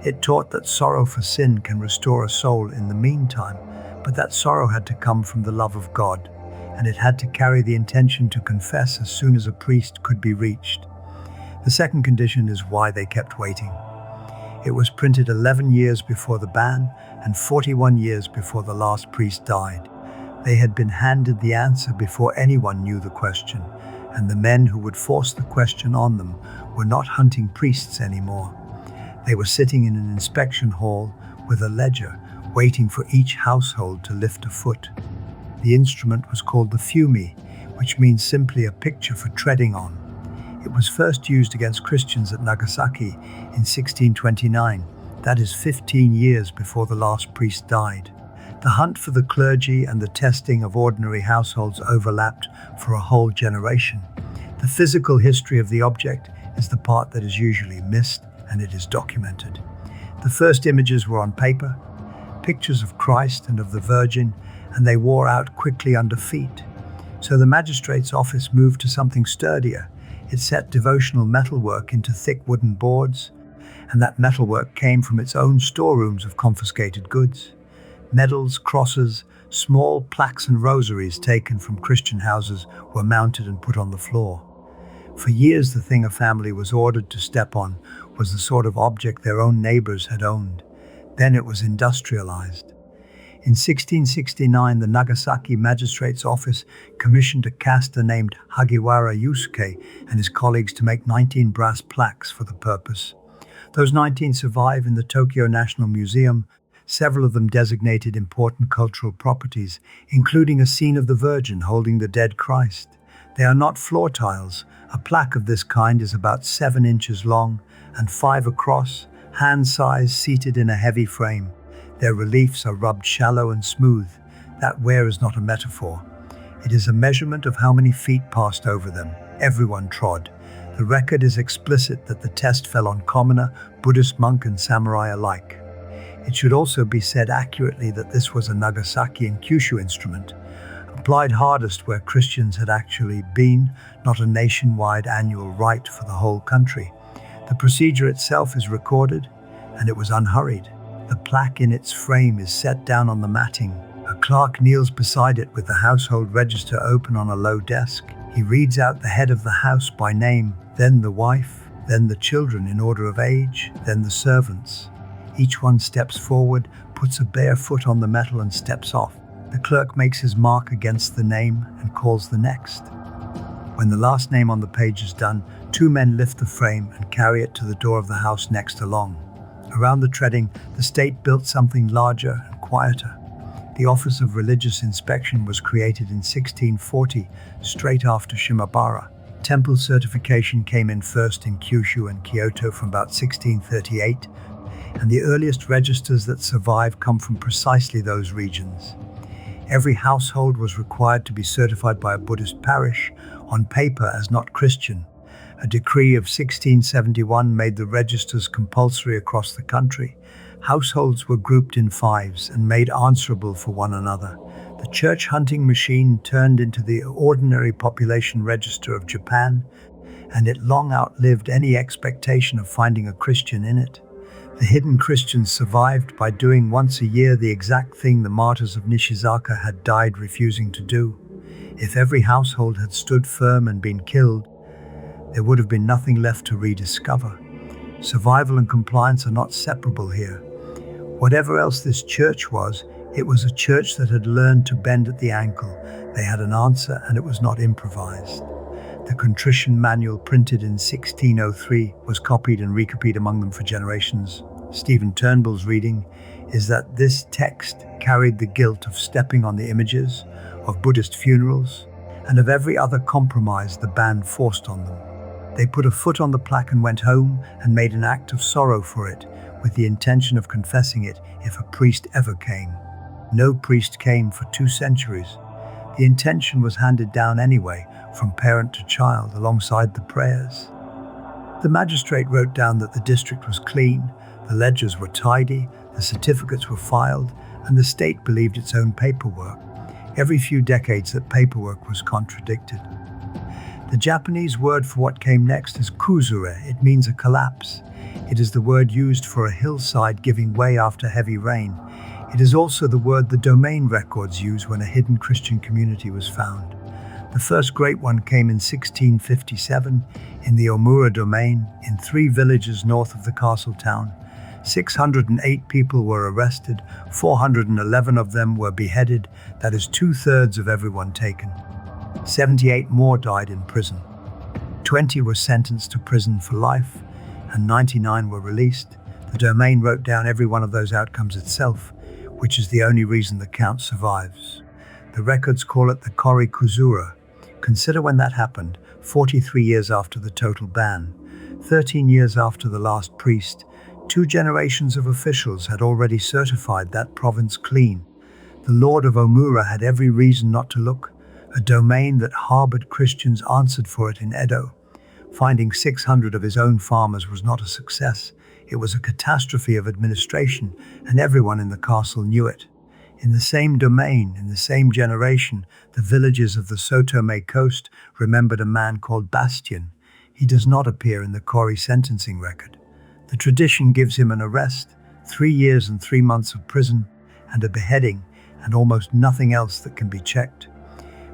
S1: It taught that sorrow for sin can restore a soul in the meantime, but that sorrow had to come from the love of God, and it had to carry the intention to confess as soon as a priest could be reached. The second condition is why they kept waiting. It was printed 11 years before the ban and 41 years before the last priest died. They had been handed the answer before anyone knew the question, and the men who would force the question on them were not hunting priests anymore. They were sitting in an inspection hall with a ledger, waiting for each household to lift a foot. The instrument was called the Fumie, which means simply a picture for treading on. It was first used against Christians at Nagasaki in 1629, that is 15 years before the last priest died. The hunt for the clergy and the testing of ordinary households overlapped for a whole generation. The physical history of the object is the part that is usually missed, and it is documented. The first images were on paper, pictures of Christ and of the Virgin, and they wore out quickly under feet. So the magistrate's office moved to something sturdier. It set devotional metalwork into thick wooden boards, and that metalwork came from its own storerooms of confiscated goods. Medals, crosses, small plaques and rosaries taken from Christian houses were mounted and put on the floor. For years the thing a family was ordered to step on was the sort of object their own neighbors had owned. Then it was industrialized. In 1669, the Nagasaki magistrate's office commissioned a caster named Hagiwara Yusuke and his colleagues to make 19 brass plaques for the purpose. Those 19 survive in the Tokyo National Museum, several of them designated important cultural properties, including a scene of the Virgin holding the dead Christ. They are not floor tiles. A plaque of this kind is about 7 inches long and 5 across, hand-size, seated in a heavy frame. Their reliefs are rubbed shallow and smooth. That wear is not a metaphor. It is a measurement of how many feet passed over them. Everyone trod. The record is explicit that the test fell on commoner, Buddhist monk and samurai alike. It should also be said accurately that this was a Nagasaki and Kyushu instrument, applied hardest where Christians had actually been, not a nationwide annual rite for the whole country. The procedure itself is recorded, and it was unhurried. The plaque in its frame is set down on the matting. A clerk kneels beside it with the household register open on a low desk. He reads out the head of the house by name, then the wife, then the children in order of age, then the servants. Each one steps forward, puts a bare foot on the metal and steps off. The clerk makes his mark against the name and calls the next. When the last name on the page is done, 2 men lift the frame and carry it to the door of the house next along. Around the treading, the state built something larger and quieter. The Office of Religious Inspection was created in 1640, straight after Shimabara. Temple certification came in first in Kyushu and Kyoto from about 1638, and the earliest registers that survive come from precisely those regions. Every household was required to be certified by a Buddhist parish, on paper as not Christian. A decree of 1671 made the registers compulsory across the country. Households were grouped in fives and made answerable for one another. The church hunting machine turned into the ordinary population register of Japan, and it long outlived any expectation of finding a Christian in it. The hidden Christians survived by doing once a year the exact thing the martyrs of Nishizaka had died refusing to do. If every household had stood firm and been killed, there would have been nothing left to rediscover. Survival and compliance are not separable here. Whatever else this church was, it was a church that had learned to bend at the ankle. They had an answer, and it was not improvised. The contrition manual, printed in 1603, was copied and recopied among them for generations. Stephen Turnbull's reading is that this text carried the guilt of stepping on the images, of Buddhist funerals, and of every other compromise the band forced on them. They put a foot on the plaque and went home and made an act of sorrow for it, with the intention of confessing it if a priest ever came. No priest came for 2 centuries. The intention was handed down anyway, from parent to child, alongside the prayers. The magistrate wrote down that the district was clean, the ledgers were tidy, the certificates were filed, and the state believed its own paperwork. Every few decades that paperwork was contradicted. The Japanese word for what came next is kuzure. It means a collapse. It is the word used for a hillside giving way after heavy rain. It is also the word the domain records use when a hidden Christian community was found. The first great one came in 1657 in the Omura domain in 3 villages north of the castle town. 608 people were arrested, 411 of them were beheaded, that is 2/3 of everyone taken. 78 more died in prison. 20 were sentenced to prison for life, and 99 were released. The domain wrote down every one of those outcomes itself, which is the only reason the count survives. The records call it the Kori Kuzura. Consider when that happened, 43 years after the total ban, 13 years after the last priest. 2 generations of officials had already certified that province clean. The Lord of Omura had every reason not to look. A domain that harbored Christians answered for it in Edo. Finding 600 of his own farmers was not a success. It was a catastrophe of administration, and everyone in the castle knew it. In the same domain, in the same generation, the villages of the Sotome coast remembered a man called Bastian. He does not appear in the Kori sentencing record. The tradition gives him an arrest, 3 years and 3 months of prison, and a beheading, and almost nothing else that can be checked.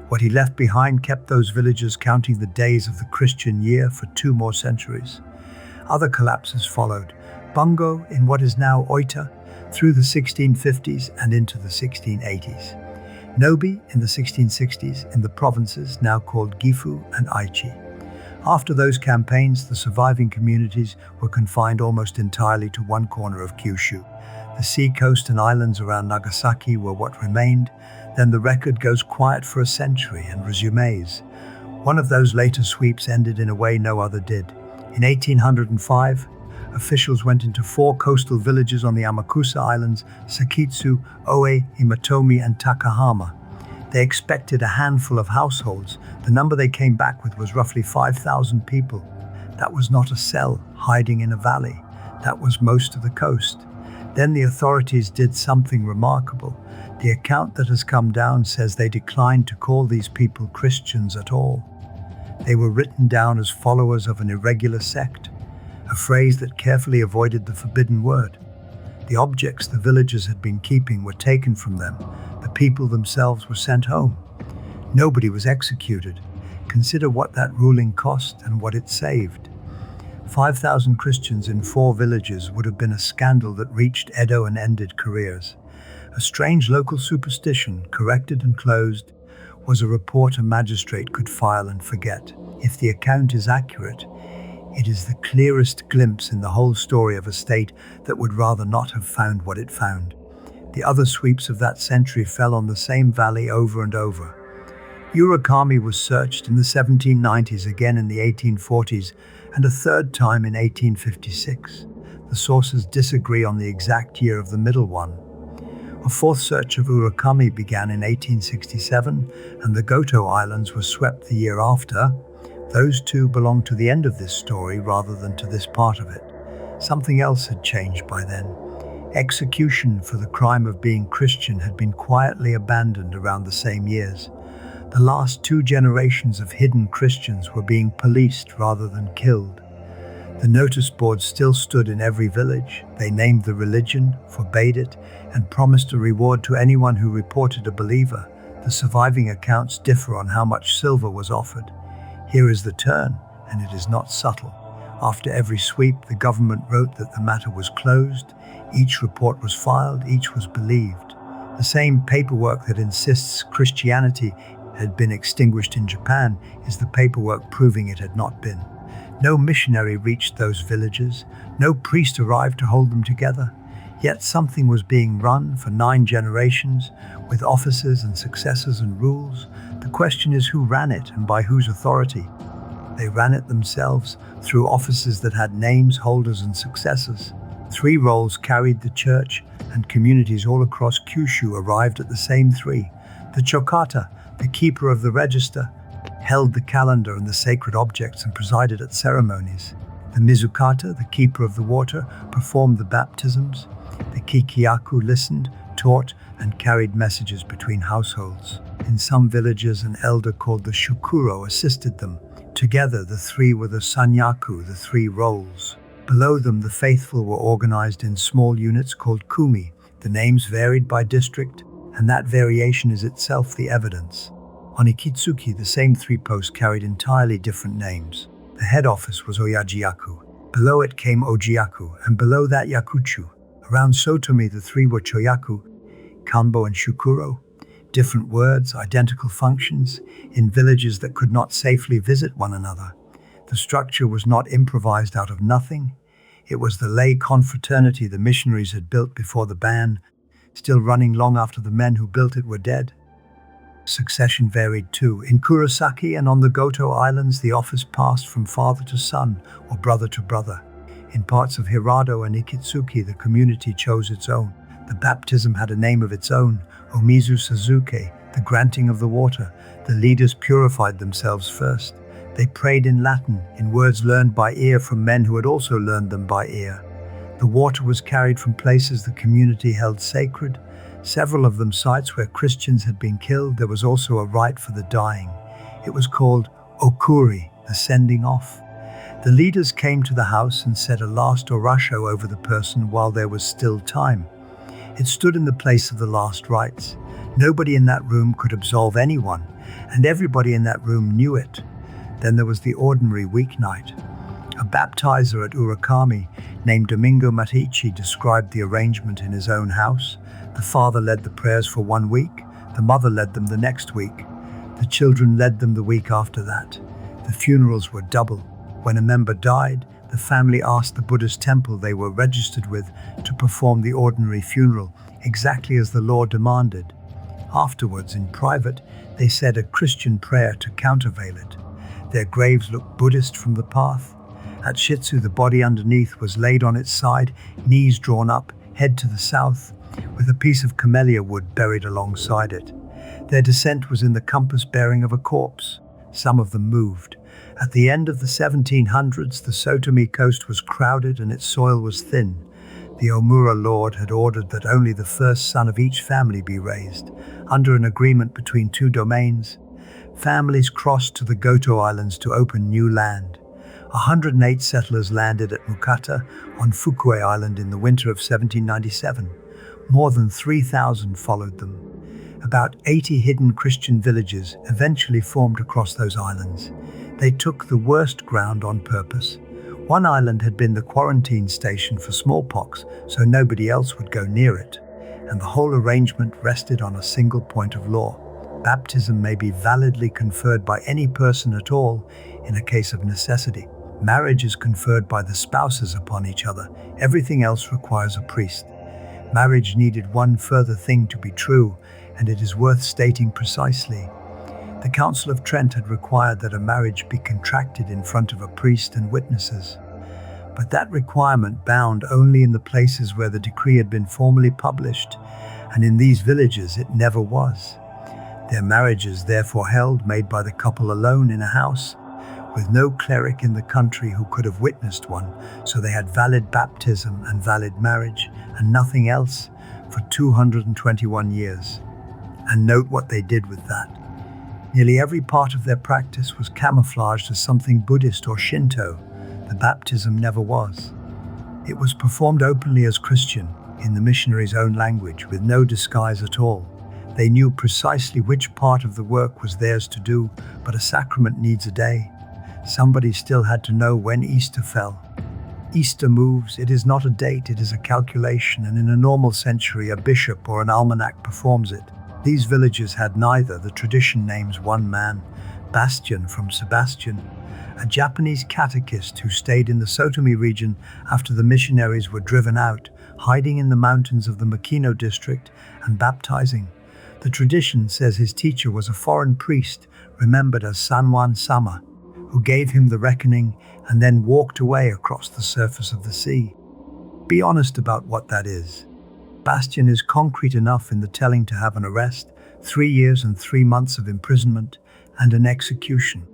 S1: What he left behind kept those villagers counting the days of the Christian year for 2 more centuries. Other collapses followed. Bungo in what is now Oita, through the 1650s and into the 1680s. Nobi in the 1660s in the provinces now called Gifu and Aichi. After those campaigns, the surviving communities were confined almost entirely to one corner of Kyushu. The sea coast and islands around Nagasaki were what remained. Then the record goes quiet for a century and resumes. One of those later sweeps ended in a way no other did. In 1805, officials went into 4 coastal villages on the Amakusa Islands, Sakitsu, Oe, Imatomi, and Takahama. They expected a handful of households. The number they came back with was roughly 5,000 people. That was not a cell hiding in a valley. That was most of the coast. Then the authorities did something remarkable. The account that has come down says they declined to call these people Christians at all. They were written down as followers of an irregular sect, a phrase that carefully avoided the forbidden word. The objects the villagers had been keeping were taken from them. The people themselves were sent home. Nobody was executed. Consider what that ruling cost and what it saved. 5,000 Christians in 4 villages would have been a scandal that reached Edo and ended careers. A strange local superstition, corrected and closed, was a report a magistrate could file and forget. If the account is accurate, it is the clearest glimpse in the whole story of a state that would rather not have found what it found. The other sweeps of that century fell on the same valley over and over. Urakami was searched in the 1790s, again in the 1840s, and a third time in 1856. The sources disagree on the exact year of the middle one. A 4th search of Urakami began in 1867, and the Goto Islands were swept the year after. Those 2 belong to the end of this story rather than to this part of it. Something else had changed by then. Execution for the crime of being Christian had been quietly abandoned around the same years. The last 2 generations of hidden Christians were being policed rather than killed. The notice boards still stood in every village. They named the religion, forbade it, and promised a reward to anyone who reported a believer. The surviving accounts differ on how much silver was offered. Here is the turn, and it is not subtle. After every sweep, the government wrote that the matter was closed. Each report was filed, each was believed. The same paperwork that insists Christianity had been extinguished in Japan is the paperwork proving it had not been. No missionary reached those villages. No priest arrived to hold them together. Yet something was being run for 9 generations, with officers and successors and rules. The question is who ran it and by whose authority. They ran it themselves through offices that had names, holders, and successors. 3 roles carried the church, and communities all across Kyushu arrived at the same 3. The Chokata, the keeper of the register, held the calendar and the sacred objects and presided at ceremonies. The Mizukata, the keeper of the water, performed the baptisms. The Kikiaku listened, taught, and carried messages between households. In some villages, an elder called the Shukuro assisted them. Together, the 3 were the Sanyaku, the 3 roles. Below them, the faithful were organized in small units called kumi. The names varied by district, and that variation is itself the evidence. On Ikitsuki, the same 3 posts carried entirely different names. The head office was Oyajiyaku. Below it came Ojiaku, and below that Yakuchu. Around Sotomi, the three were Choyaku, Kanbo, and Shukuro. Different words, identical functions, in villages that could not safely visit one another. The structure was not improvised out of nothing. It was the lay confraternity the missionaries had built before the ban, still running long after the men who built it were dead. Succession varied too. In Kurosaki and on the Goto Islands, the office passed from father to son or brother to brother. In parts of Hirado and Ikitsuki, the community chose its own. The baptism had a name of its own, Omizu Suzuke, the granting of the water. The leaders purified themselves first. They prayed in Latin, in words learned by ear from men who had also learned them by ear. The water was carried from places the community held sacred, several of them sites where Christians had been killed. There was also a rite for the dying. It was called Okuri, the sending off. The leaders came to the house and said a last Orasho over the person while there was still time. It stood in the place of the last rites. Nobody in that room could absolve anyone, and everybody in that room knew it. Then there was the ordinary weeknight. A baptizer at Urakami named Domingo Matici described the arrangement in his own house. The father led the prayers for 1 week, the mother led them the next week. The children led them the week after that. The funerals were double. When a member died, the family asked the Buddhist temple they were registered with to perform the ordinary funeral, exactly as the law demanded. Afterwards, in private, they said a Christian prayer to countervail it. Their graves looked Buddhist from the path. At Shitsu, the body underneath was laid on its side, knees drawn up, head to the south, with a piece of camellia wood buried alongside it. Their descent was in the compass bearing of a corpse. Some of them moved. At the end of the 1700s, the Sotomi coast was crowded and its soil was thin. The Omura lord had ordered that only the first son of each family be raised, under an agreement between two domains. Families crossed to the Goto Islands to open new land. 108 settlers landed at Mukata on Fukue Island in the winter of 1797. More than 3,000 followed them. About 80 hidden Christian villages eventually formed across those islands. They took the worst ground on purpose. One island had been the quarantine station for smallpox, so nobody else would go near it, and the whole arrangement rested on a single point of law. Baptism may be validly conferred by any person at all in a case of necessity. Marriage is conferred by the spouses upon each other. Everything else requires a priest. Marriage needed one further thing to be true, and it is worth stating precisely. The Council of Trent had required that a marriage be contracted in front of a priest and witnesses. But that requirement bound only in the places where the decree had been formally published, and in these villages it never was. Their marriages therefore held, made by the couple alone in a house, with no cleric in the country who could have witnessed one, so they had valid baptism and valid marriage, and nothing else, for 221 years. And note what they did with that. Nearly every part of their practice was camouflaged as something Buddhist or Shinto. The baptism never was. It was performed openly as Christian, in the missionaries' own language, with no disguise at all. They knew precisely which part of the work was theirs to do, but a sacrament needs a day. Somebody still had to know when Easter fell. Easter moves, it is not a date, it is a calculation, and in a normal century a bishop or an almanac performs it. These villages had neither. The tradition names one man, Bastian from Sebastian, a Japanese catechist who stayed in the Sotomi region after the missionaries were driven out, hiding in the mountains of the Makino district and baptizing. The tradition says his teacher was a foreign priest, remembered as Sanwan Sama, who gave him the reckoning and then walked away across the surface of the sea. Be honest about what that is. Bastian is concrete enough in the telling to have an arrest, 3 years and 3 months of imprisonment, and an execution.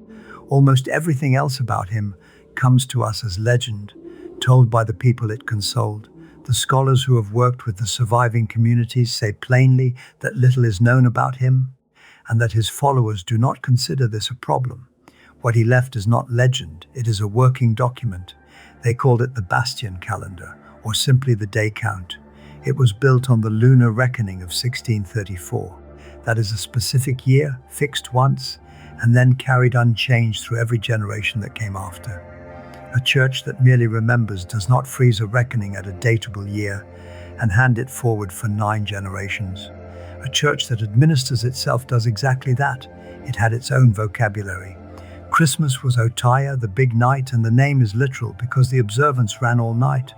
S1: Almost everything else about him comes to us as legend, told by the people it consoled. The scholars who have worked with the surviving communities say plainly that little is known about him, and that his followers do not consider this a problem. What he left is not legend, it is a working document. They called it the Bastian calendar, or simply the day count. It was built on the lunar reckoning of 1634. That is a specific year, fixed once, and then carried unchanged through every generation that came after. A church that merely remembers does not freeze a reckoning at a datable year and hand it forward for 9 generations. A church that administers itself does exactly that. It had its own vocabulary. Christmas was Otaya, the big night, and the name is literal because the observance ran all night.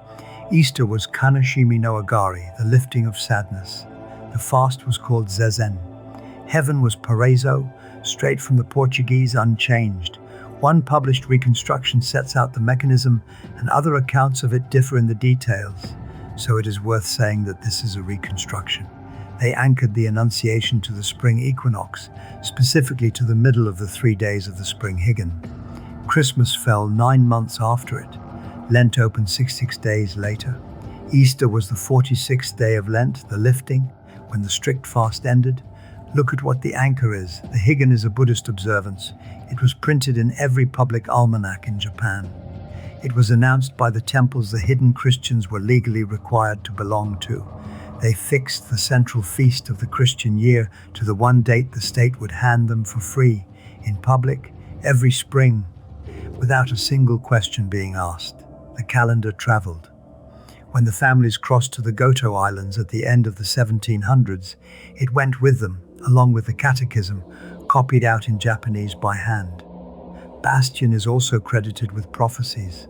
S1: Easter was Kanashimi no Agari, the lifting of sadness. The fast was called Zezen. Heaven was Paraiso, straight from the Portuguese, unchanged. One published reconstruction sets out the mechanism, and other accounts of it differ in the details. So it is worth saying that this is a reconstruction. They anchored the Annunciation to the spring equinox, specifically to the middle of the 3 days of the spring Higan. Christmas fell 9 months after it. Lent opened 66 days later. Easter was the 46th day of Lent, the lifting, when the strict fast ended. Look at what the anchor is. The Higan is a Buddhist observance. It was printed in every public almanac in Japan. It was announced by the temples the hidden Christians were legally required to belong to. They fixed the central feast of the Christian year to the one date the state would hand them for free, in public, every spring, without a single question being asked. The calendar traveled. When the families crossed to the Goto Islands at the end of the 1700s, it went with them, along with the catechism, copied out in Japanese by hand. Bastian is also credited with prophecies.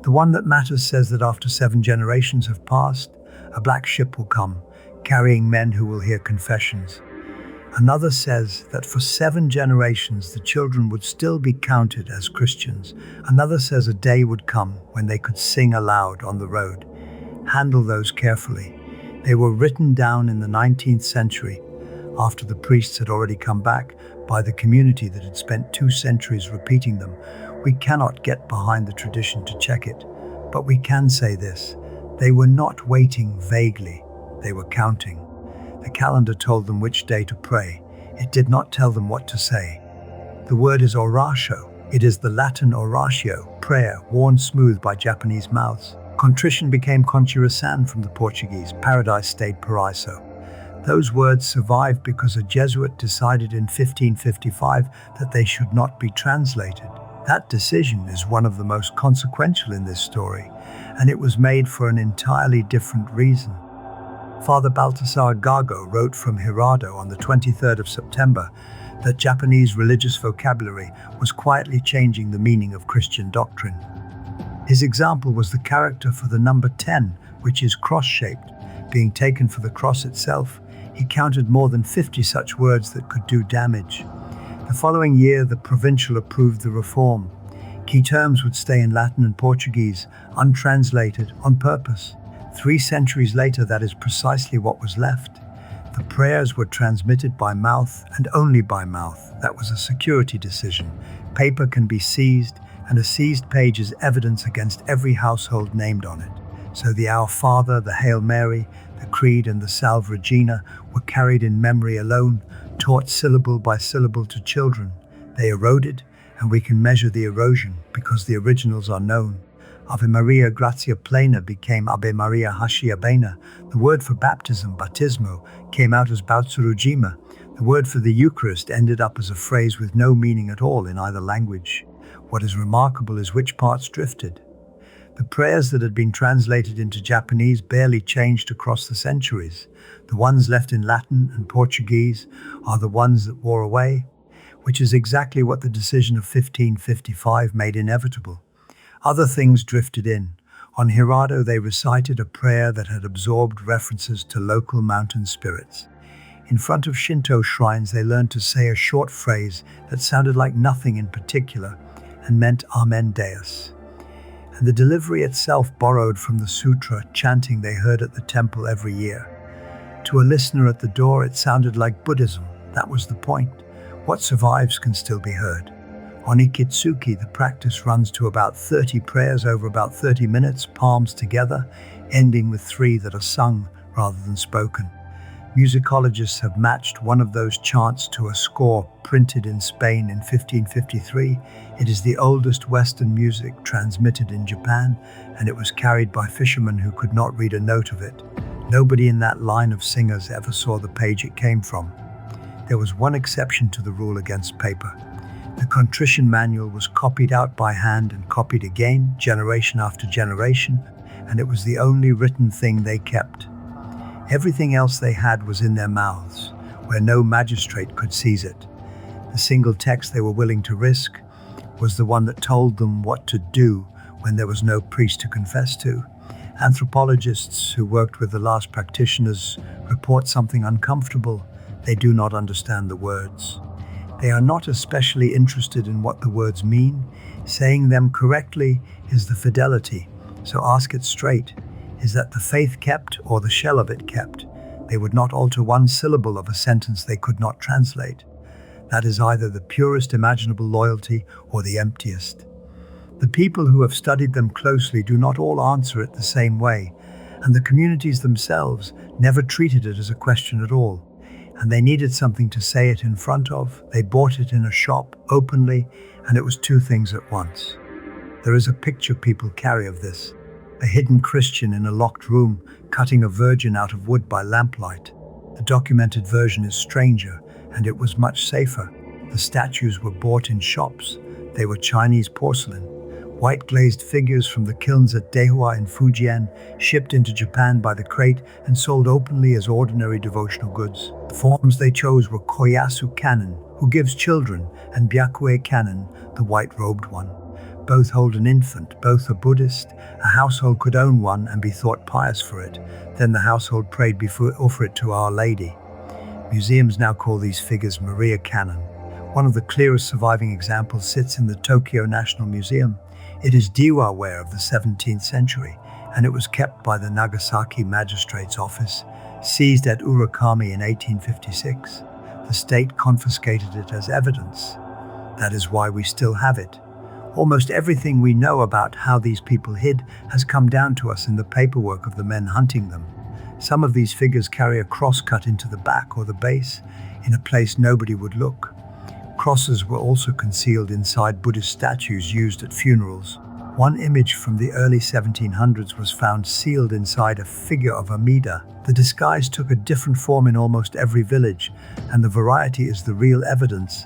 S1: The one that matters says that after 7 generations have passed, a black ship will come, carrying men who will hear confessions. Another says that for 7 generations the children would still be counted as Christians. Another says a day would come when they could sing aloud on the road. Handle those carefully. They were written down in the 19th century, after the priests had already come back, by the community that had spent 2 centuries repeating them. We cannot get behind the tradition to check it, but we can say this: they were not waiting vaguely, they were counting. The calendar told them which day to pray. It did not tell them what to say. The word is Orasho. It is the Latin oratio, prayer, worn smooth by Japanese mouths. Contrition became conjuração from the Portuguese. Paradise stayed paraiso. Those words survived because a Jesuit decided in 1555 that they should not be translated. That decision is one of the most consequential in this story, and it was made for an entirely different reason. Father Baltasar Gago wrote from Hirado on the 23rd of September that Japanese religious vocabulary was quietly changing the meaning of Christian doctrine. His example was the character for the number 10, which is cross-shaped, being taken for the cross itself. He counted more than 50 such words that could do damage. The following year, the provincial approved the reform. Key terms would stay in Latin and Portuguese, untranslated, on purpose. 3 centuries later, that is precisely what was left. The prayers were transmitted by mouth and only by mouth. That was a security decision. Paper can be seized, and a seized page is evidence against every household named on it. So the Our Father, the Hail Mary, the Creed and the Salve Regina were carried in memory alone, taught syllable by syllable to children. They eroded, and we can measure the erosion because the originals are known. Ave Maria Grazia Plena became Ave Maria Haschia Bena. The word for baptism, baptismo, came out as Bautsurujima. The word for the Eucharist ended up as a phrase with no meaning at all in either language. What is remarkable is which parts drifted. The prayers that had been translated into Japanese barely changed across the centuries. The ones left in Latin and Portuguese are the ones that wore away, which is exactly what the decision of 1555 made inevitable. Other things drifted in. On Hirado, they recited a prayer that had absorbed references to local mountain spirits. In front of Shinto shrines, they learned to say a short phrase that sounded like nothing in particular and meant Amen Deus. And the delivery itself borrowed from the sutra chanting they heard at the temple every year. To a listener at the door, it sounded like Buddhism. That was the point. What survives can still be heard. On Ikitsuki, the practice runs to about 30 prayers over about 30 minutes, palms together, ending with 3 that are sung rather than spoken. Musicologists have matched one of those chants to a score printed in Spain in 1553. It is the oldest Western music transmitted in Japan, and it was carried by fishermen who could not read a note of it. Nobody in that line of singers ever saw the page it came from. There was one exception to the rule against paper. The contrition manual was copied out by hand and copied again, generation after generation, and it was the only written thing they kept. Everything else they had was in their mouths, where no magistrate could seize it. The single text they were willing to risk was the one that told them what to do when there was no priest to confess to. Anthropologists who worked with the last practitioners report something uncomfortable. They do not understand the words. They are not especially interested in what the words mean. Saying them correctly is the fidelity. So ask it straight. Is that the faith kept or the shell of it kept? They would not alter one syllable of a sentence they could not translate. That is either the purest imaginable loyalty or the emptiest. The people who have studied them closely do not all answer it the same way, and the communities themselves never treated it as a question at all. And they needed something to say it in front of. They bought it in a shop, openly, and it was two things at once. There is a picture people carry of this. A hidden Christian in a locked room, cutting a virgin out of wood by lamplight. The documented version is stranger, and it was much safer. The statues were bought in shops. They were Chinese porcelain. White glazed figures from the kilns at Deihua in Fujian, shipped into Japan by the crate and sold openly as ordinary devotional goods. The forms they chose were Koyasu Kannon, who gives children, and Byakue Kannon, the white-robed one. Both hold an infant, both are Buddhist. A household could own one and be thought pious for it. Then the household prayed before offer it to Our Lady. Museums now call these figures Maria Kannon. One of the clearest surviving examples sits in the Tokyo National Museum. It is Diwa ware of the 17th century, and it was kept by the Nagasaki Magistrate's Office, seized at Urakami in 1856. The state confiscated it as evidence. That is why we still have it. Almost everything we know about how these people hid has come down to us in the paperwork of the men hunting them. Some of these figures carry a cross cut into the back or the base, in a place nobody would look. Crosses were also concealed inside Buddhist statues used at funerals. One image from the early 1700s was found sealed inside a figure of Amida. The disguise took a different form in almost every village, and the variety is the real evidence.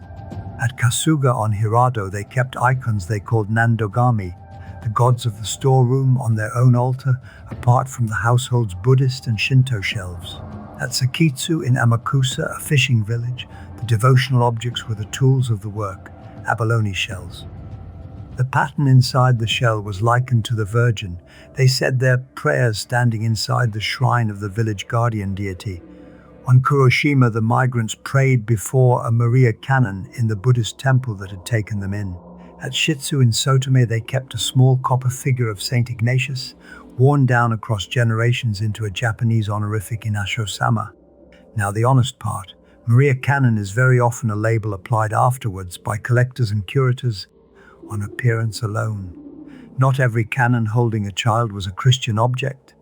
S1: At Kasuga on Hirado, they kept icons they called Nandogami, the gods of the storeroom, on their own altar, apart from the household's Buddhist and Shinto shelves. At Sakitsu in Amakusa, a fishing village, the devotional objects were the tools of the work, abalone shells. The pattern inside the shell was likened to the Virgin. They said their prayers standing inside the shrine of the village guardian deity. On Kagoshima, the migrants prayed before a Maria Kannon in the Buddhist temple that had taken them in. At Shitsu in Sotome, they kept a small copper figure of St. Ignatius, worn down across generations into a Japanese honorific in Ashosama. Now the honest part. Maria Kannon is very often a label applied afterwards by collectors and curators on appearance alone. Not every cannon holding a child was a Christian object.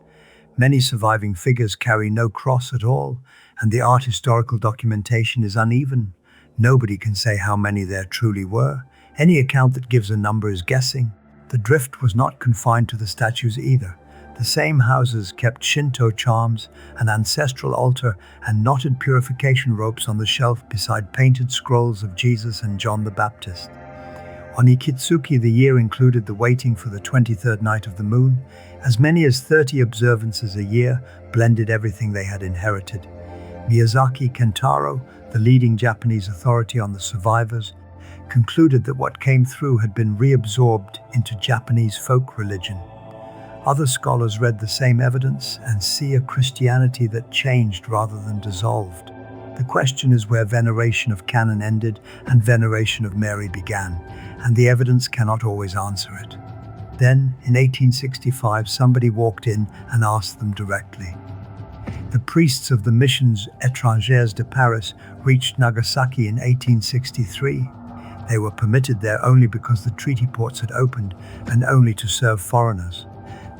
S1: Many surviving figures carry no cross at all, and the art historical documentation is uneven. Nobody can say how many there truly were. Any account that gives a number is guessing. The drift was not confined to the statues either. The same houses kept Shinto charms, an ancestral altar, and knotted purification ropes on the shelf beside painted scrolls of Jesus and John the Baptist. On Ikitsuki, the year included the waiting for the 23rd night of the moon. As many as 30 observances a year blended everything they had inherited. Miyazaki Kentaro, the leading Japanese authority on the survivors, concluded that what came through had been reabsorbed into Japanese folk religion. Other scholars read the same evidence and see a Christianity that changed rather than dissolved. The question is where veneration of Kannon ended and veneration of Mary began, and the evidence cannot always answer it. Then, in 1865, somebody walked in and asked them directly. The priests of the missions étrangères de Paris reached Nagasaki in 1863. They were permitted there only because the treaty ports had opened and only to serve foreigners.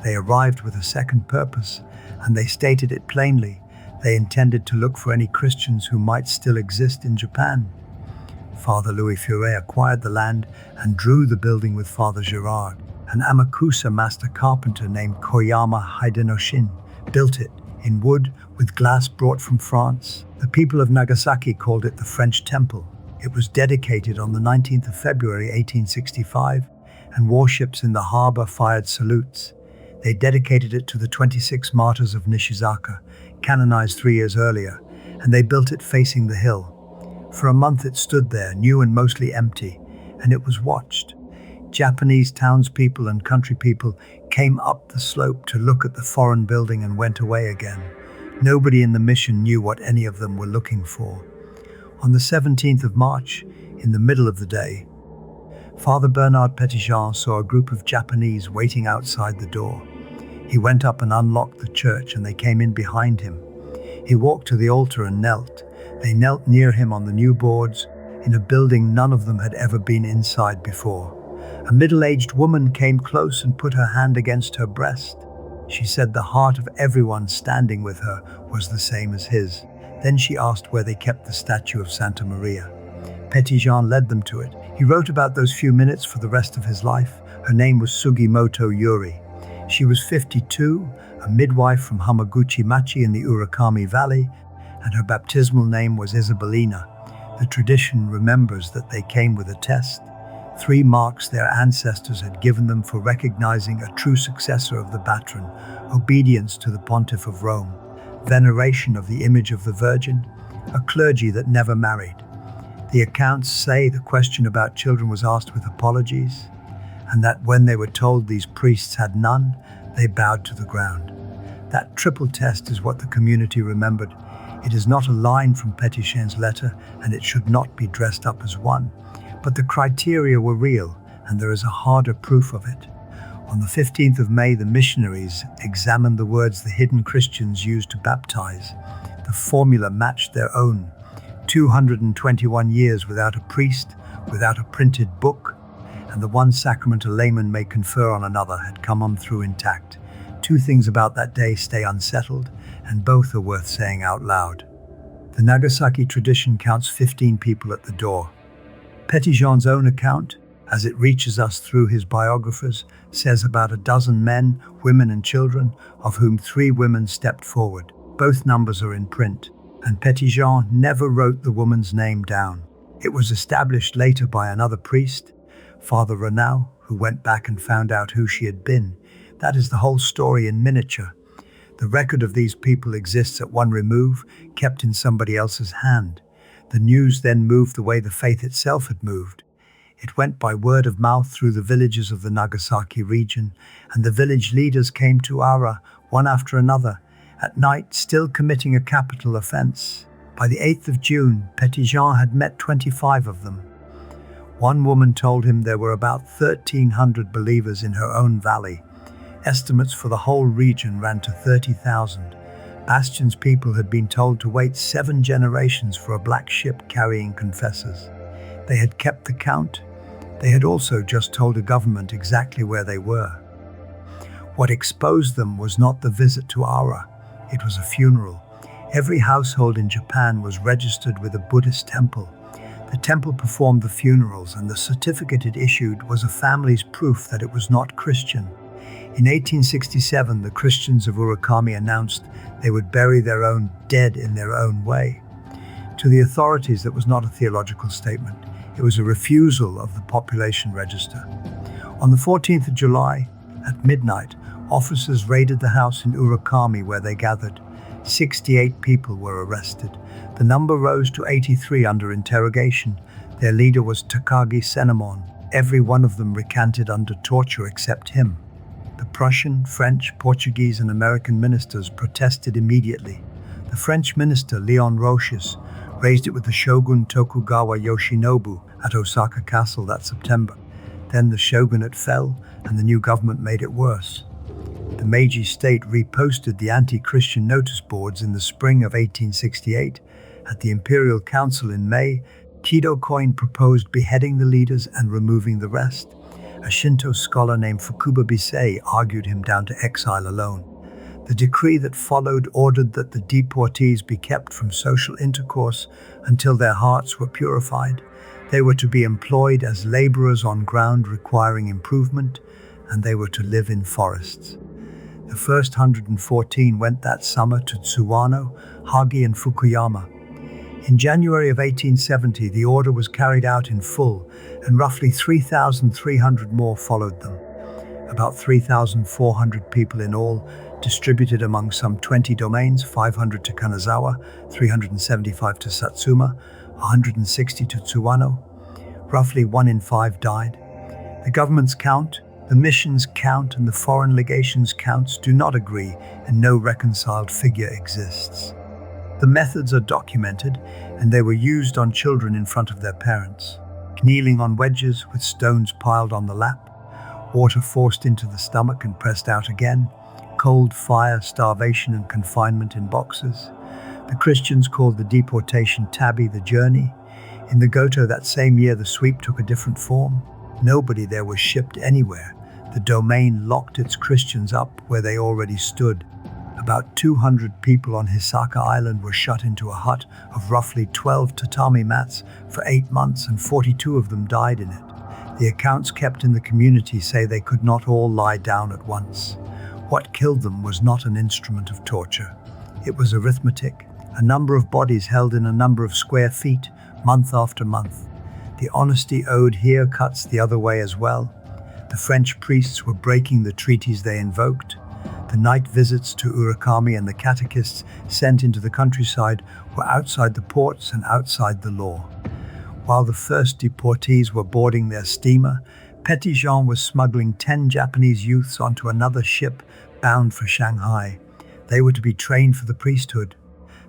S1: They arrived with a second purpose, and they stated it plainly. They intended to look for any Christians who might still exist in Japan. Father Louis Ferreira acquired the land and drew the building with Father Girard. An Amakusa master carpenter named Koyama Hideyoshi built it in wood with glass brought from France. The people of Nagasaki called it the French Temple. It was dedicated on the 19th of February 1865, and warships in the harbor fired salutes. They dedicated it to the 26 martyrs of Nishizaka, canonized 3 years earlier, and they built it facing the hill. For a month it stood there, new and mostly empty, and it was watched. Japanese townspeople and country people came up the slope to look at the foreign building and went away again. Nobody in the mission knew what any of them were looking for. On the 17th of March, in the middle of the day, Father Bernard Petitjean saw a group of Japanese waiting outside the door. He went up and unlocked the church, and they came in behind him. He walked to the altar and knelt. They knelt near him on the new boards, in a building none of them had ever been inside before. A middle-aged woman came close and put her hand against her breast. She said the heart of everyone standing with her was the same as his. Then she asked where they kept the statue of Santa Maria. Petitjean led them to it. He wrote about those few minutes for the rest of his life. Her name was Sugimoto Yuri. She was 52, a midwife from Hamaguchi-machi in the Urakami Valley, and her baptismal name was Isabelina. The tradition remembers that they came with a test, 3 marks their ancestors had given them for recognizing a true successor of the patron, obedience to the pontiff of Rome, veneration of the image of the Virgin, a clergy that never married. The accounts say the question about children was asked with apologies, and that when they were told these priests had none, they bowed to the ground. That triple test is what the community remembered. It is not a line from Petitjean's letter, and it should not be dressed up as one. But the criteria were real, and there is a harder proof of it. On the 15th of May, the missionaries examined the words the hidden Christians used to baptize. The formula matched their own. 221 years without a priest, without a printed book, and the one sacrament a layman may confer on another had come on through intact. 2 things about that day stay unsettled, and both are worth saying out loud. The Nagasaki tradition counts 15 people at the door. Petitjean's own account, as it reaches us through his biographers, says about a dozen men, women and children, of whom 3 women stepped forward. Both numbers are in print, and Petitjean never wrote the woman's name down. It was established later by another priest, Father Renau, who went back and found out who she had been. That is the whole story in miniature. The record of these people exists at one remove, kept in somebody else's hand. The news then moved the way the faith itself had moved. It went by word of mouth through the villages of the Nagasaki region, and the village leaders came to Ara, one after another, at night still committing a capital offense. By the 8th of June, Petitjean had met 25 of them. One woman told him there were about 1,300 believers in her own valley. Estimates for the whole region ran to 30,000. Bastian's people had been told to wait 7 generations for a black ship carrying confessors. They had kept the count. They had also just told a government exactly where they were. What exposed them was not the visit to Ara. It was a funeral. Every household in Japan was registered with a Buddhist temple. The temple performed the funerals, and the certificate it issued was a family's proof that it was not Christian. In 1867, the Christians of Urakami announced they would bury their own dead in their own way. To the authorities, that was not a theological statement. It was a refusal of the population register. On the 14th of July, at midnight, officers raided the house in Urakami where they gathered. 68 people were arrested. The number rose to 83 under interrogation. Their leader was Takagi Senamon. Every one of them recanted under torture except him. The Prussian, French, Portuguese and American ministers protested immediately. The French minister, Leon Roches, raised it with the shogun Tokugawa Yoshinobu at Osaka Castle that September. Then the shogunate fell, and the new government made it worse. The Meiji state reposted the anti-Christian notice boards in the spring of 1868. At the Imperial Council in May, Kido Koin proposed beheading the leaders and removing the rest. A Shinto scholar named Fukuba Bisei argued him down to exile alone. The decree that followed ordered that the deportees be kept from social intercourse until their hearts were purified. They were to be employed as laborers on ground requiring improvement, and they were to live in forests. The first 114 went that summer to Tsuwano, Hagi and Fukuyama. In January of 1870, the order was carried out in full, and roughly 3,300 more followed them. About 3,400 people in all, distributed among some 20 domains, 500 to Kanazawa, 375 to Satsuma, 160 to Tsuwano. Roughly 1 in 5 died. The government's count, the mission's count, and the foreign legation's counts do not agree, and no reconciled figure exists. The methods are documented, and they were used on children in front of their parents. Kneeling on wedges with stones piled on the lap, water forced into the stomach and pressed out again, cold fire, starvation and confinement in boxes. The Christians called the deportation tabi, the journey. In the Goto that same year, the sweep took a different form. Nobody there was shipped anywhere. The domain locked its Christians up where they already stood. About 200 people on Hisaka Island were shut into a hut of roughly 12 tatami mats for 8 months, and 42 of them died in it. The accounts kept in the community say they could not all lie down at once. What killed them was not an instrument of torture. It was arithmetic, a number of bodies held in a number of square feet, month after month. The honesty owed here cuts the other way as well. The French priests were breaking the treaties they invoked. The night visits to Urakami and the catechists sent into the countryside were outside the ports and outside the law. While the first deportees were boarding their steamer, Petit-Jean was smuggling 10 Japanese youths onto another ship bound for Shanghai. They were to be trained for the priesthood.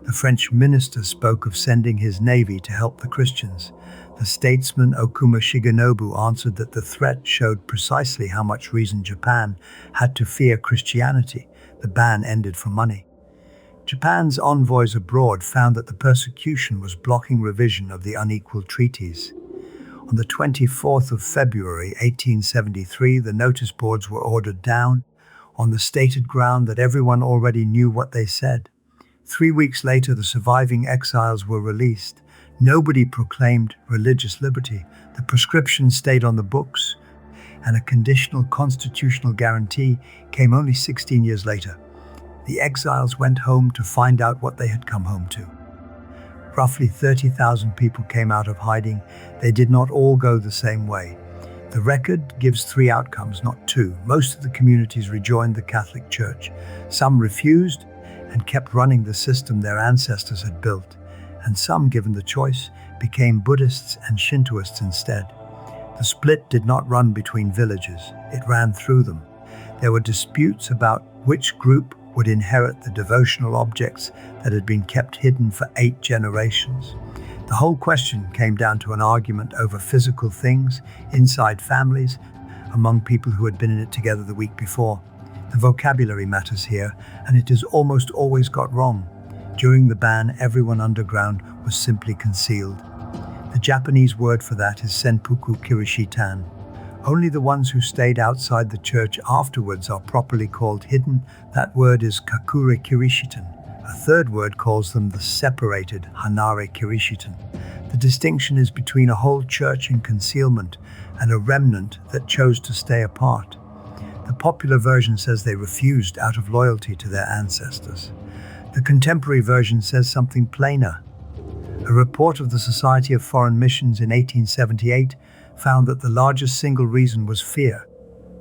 S1: The French minister spoke of sending his navy to help the Christians. The statesman Okuma Shigenobu answered that the threat showed precisely how much reason Japan had to fear Christianity. The ban ended for money. Japan's envoys abroad found that the persecution was blocking revision of the unequal treaties. On the 24th of February 1873, the notice boards were ordered down on the stated ground that everyone already knew what they said. 3 weeks later, the surviving exiles were released. Nobody proclaimed religious liberty. The prescription stayed on the books, and a conditional constitutional guarantee came only 16 years later. The exiles went home to find out what they had come home to. Roughly 30,000 people came out of hiding. They did not all go the same way. The record gives 3 outcomes, not 2. Most of the communities rejoined the Catholic Church. Some refused and kept running the system their ancestors had built. And some, given the choice, became Buddhists and Shintoists instead. The split did not run between villages. It ran through them. There were disputes about which group would inherit the devotional objects that had been kept hidden for 8 generations. The whole question came down to an argument over physical things inside families among people who had been in it together the week before. The vocabulary matters here, and it is almost always got wrong. During the ban, everyone underground was simply concealed. The Japanese word for that is senpuku kirishitan. Only the ones who stayed outside the church afterwards are properly called hidden. That word is kakure kirishitan. A third word calls them the separated hanare kirishitan. The distinction is between a whole church in concealment and a remnant that chose to stay apart. The popular version says they refused out of loyalty to their ancestors. The contemporary version says something plainer. A report of the Society of Foreign Missions in 1878 found that the largest single reason was fear.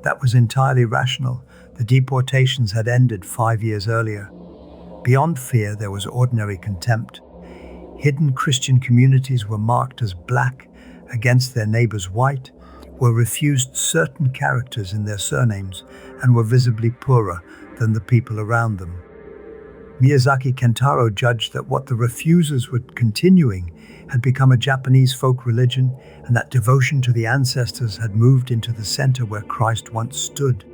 S1: That was entirely rational. The deportations had ended 5 years earlier. Beyond fear, there was ordinary contempt. Hidden Christian communities were marked as black against their neighbors white, were refused certain characters in their surnames, and were visibly poorer than the people around them. Miyazaki Kentaro judged that what the refusers were continuing had become a Japanese folk religion, and that devotion to the ancestors had moved into the center where Christ once stood.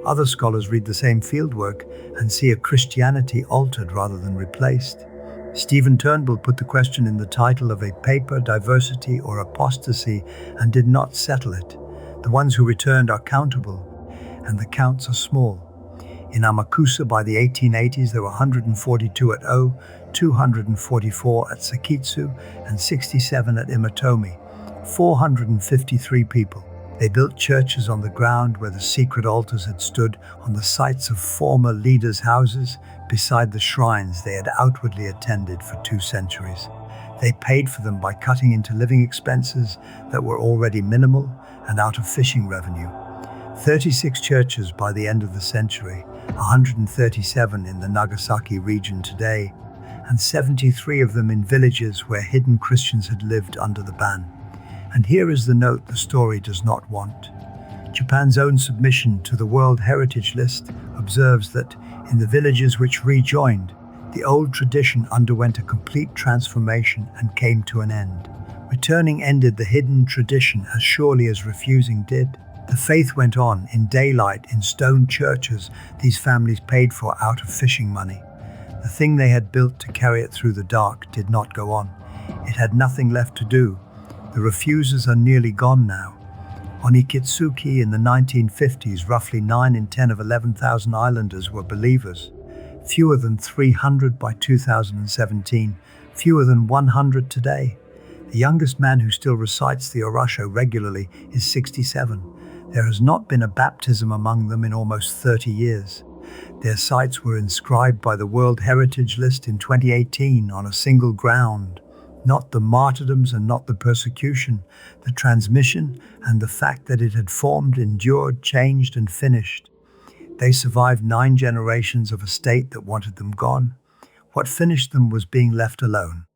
S1: Other scholars read the same fieldwork and see a Christianity altered rather than replaced. Stephen Turnbull put the question in the title of a paper, Diversity or Apostasy, and did not settle it. The ones who returned are countable, and the counts are small. In Amakusa by the 1880s, there were 142 at O, 244 at Sakitsu, and 67 at Imatomi. 453 people. They built churches on the ground where the secret altars had stood, on the sites of former leaders' houses, beside the shrines they had outwardly attended for 2 centuries. They paid for them by cutting into living expenses that were already minimal and out of fishing revenue. 36 churches by the end of the century, 137 in the Nagasaki region today, and 73 of them in villages where hidden Christians had lived under the ban. And here is the note the story does not want. Japan's own submission to the World Heritage List observes that in the villages which rejoined, the old tradition underwent a complete transformation and came to an end. Returning ended the hidden tradition as surely as refusing did. The faith went on in daylight in stone churches these families paid for out of fishing money. The thing they had built to carry it through the dark did not go on. It had nothing left to do. The refusers are nearly gone now. On Ikitsuki in the 1950s, roughly 9 in 10 of 11,000 islanders were believers. Fewer than 300 by 2017, fewer than 100 today. The youngest man who still recites the Orasho regularly is 67. There has not been a baptism among them in almost 30 years. Their sites were inscribed by the World Heritage List in 2018 on a single ground. Not the martyrdoms and not the persecution, the transmission and the fact that it had formed, endured, changed and finished. They survived 9 generations of a state that wanted them gone. What finished them was being left alone.